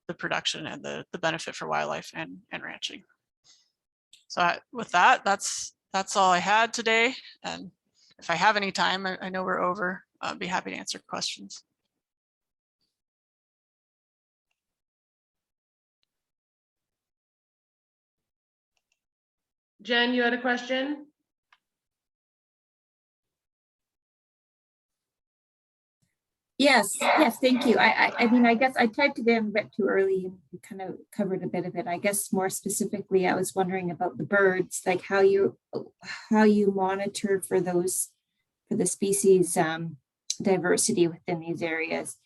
the production and the benefit for wildlife and ranching. So with that, that's all I had today. And if I have any time, I know we're over, I'd be happy to answer questions. Jen, you had a question? Yes, thank you. I mean, I guess I typed it in a bit too early and you kind of covered a bit of it. I guess more specifically, I was wondering about the birds, like how you monitor for the species diversity within these areas.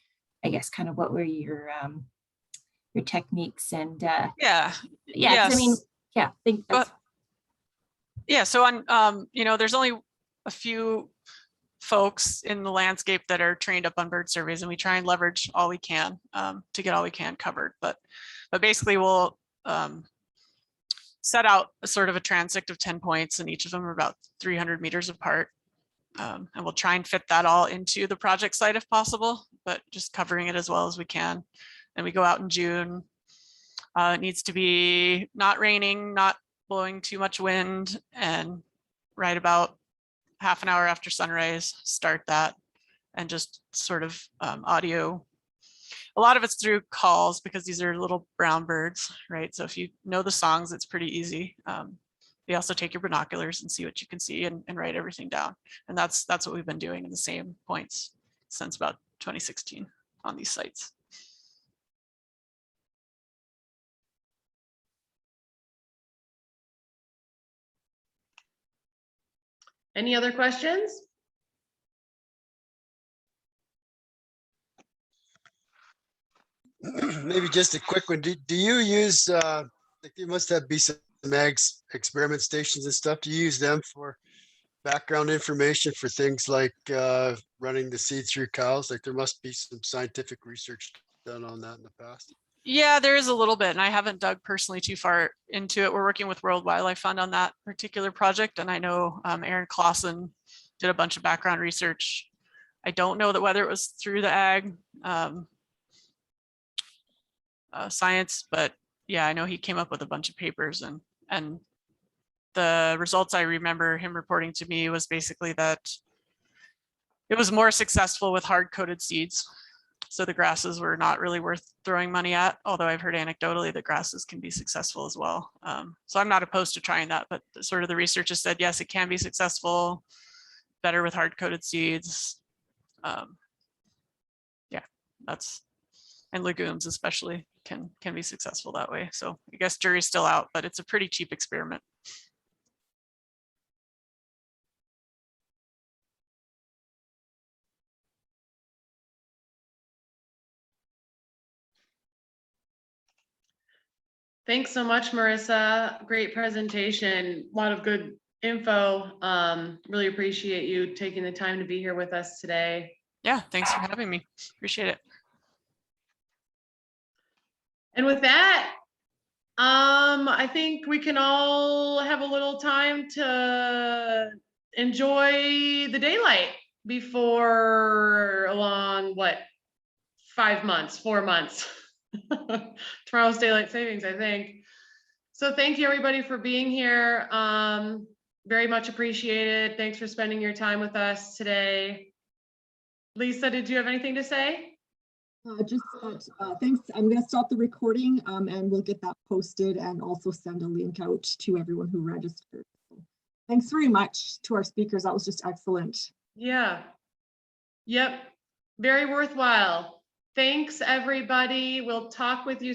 I guess kind of what were your techniques and Yes. I mean, yeah, I think that's, yeah, so on you know, there's only a few folks in the landscape that are trained up on bird surveys, and we try and leverage all we can to get all we can covered. But basically we'll set out a sort of a transect of 10 points, and each of them are about 300 meters apart. And we'll try and fit that all into the project site if possible, but just covering it as well as we can. And we go out in June. It needs to be not raining, not blowing too much wind, and right about half an hour after sunrise, start that, and just sort of audio. A lot of it's through calls because these are little brown birds, right? So if you know the songs, it's pretty easy. You also take your binoculars and see what you can see and write everything down. And that's what we've been doing in the same points since about 2016 on these sites. Any other questions? Maybe just a quick one. Do you use, like you must have be some experiment stations and stuff. Do you use them for background information for things like running the seed through cows? Like there must be some scientific research done on that in the past. Yeah, there is a little bit, and I haven't dug personally too far into it. We're working with World Wildlife Fund on that particular project, and I know Aaron Clausen did a bunch of background research. I don't know that whether it was through the ag science, but yeah, I know he came up with a bunch of papers, and the results I remember him reporting to me was basically that it was more successful with hard-coated seeds. So the grasses were not really worth throwing money at, although I've heard anecdotally that grasses can be successful as well. So I'm not opposed to trying that, but sort of the research has said, yes, it can be successful, better with hard-coated seeds. Yeah, and legumes especially can be successful that way. So I guess jury's still out, but it's a pretty cheap experiment. Thanks so much, Marisa. Great presentation. A lot of good info. Really appreciate you taking the time to be here with us today. Yeah, thanks for having me. Appreciate it. And with that, I think we can all have a little time to enjoy the daylight before along, what, 5 months, 4 months. Tomorrow's daylight savings, I think. So thank you everybody for being here. Very much appreciated. Thanks for spending your time with us today. Lisa, did you have anything to say? Thanks. I'm going to stop the recording and we'll get that posted and also send a link out to everyone who registered. Thanks very much to our speakers. That was just excellent. Yeah. Yep. Very worthwhile. Thanks, everybody. We'll talk with you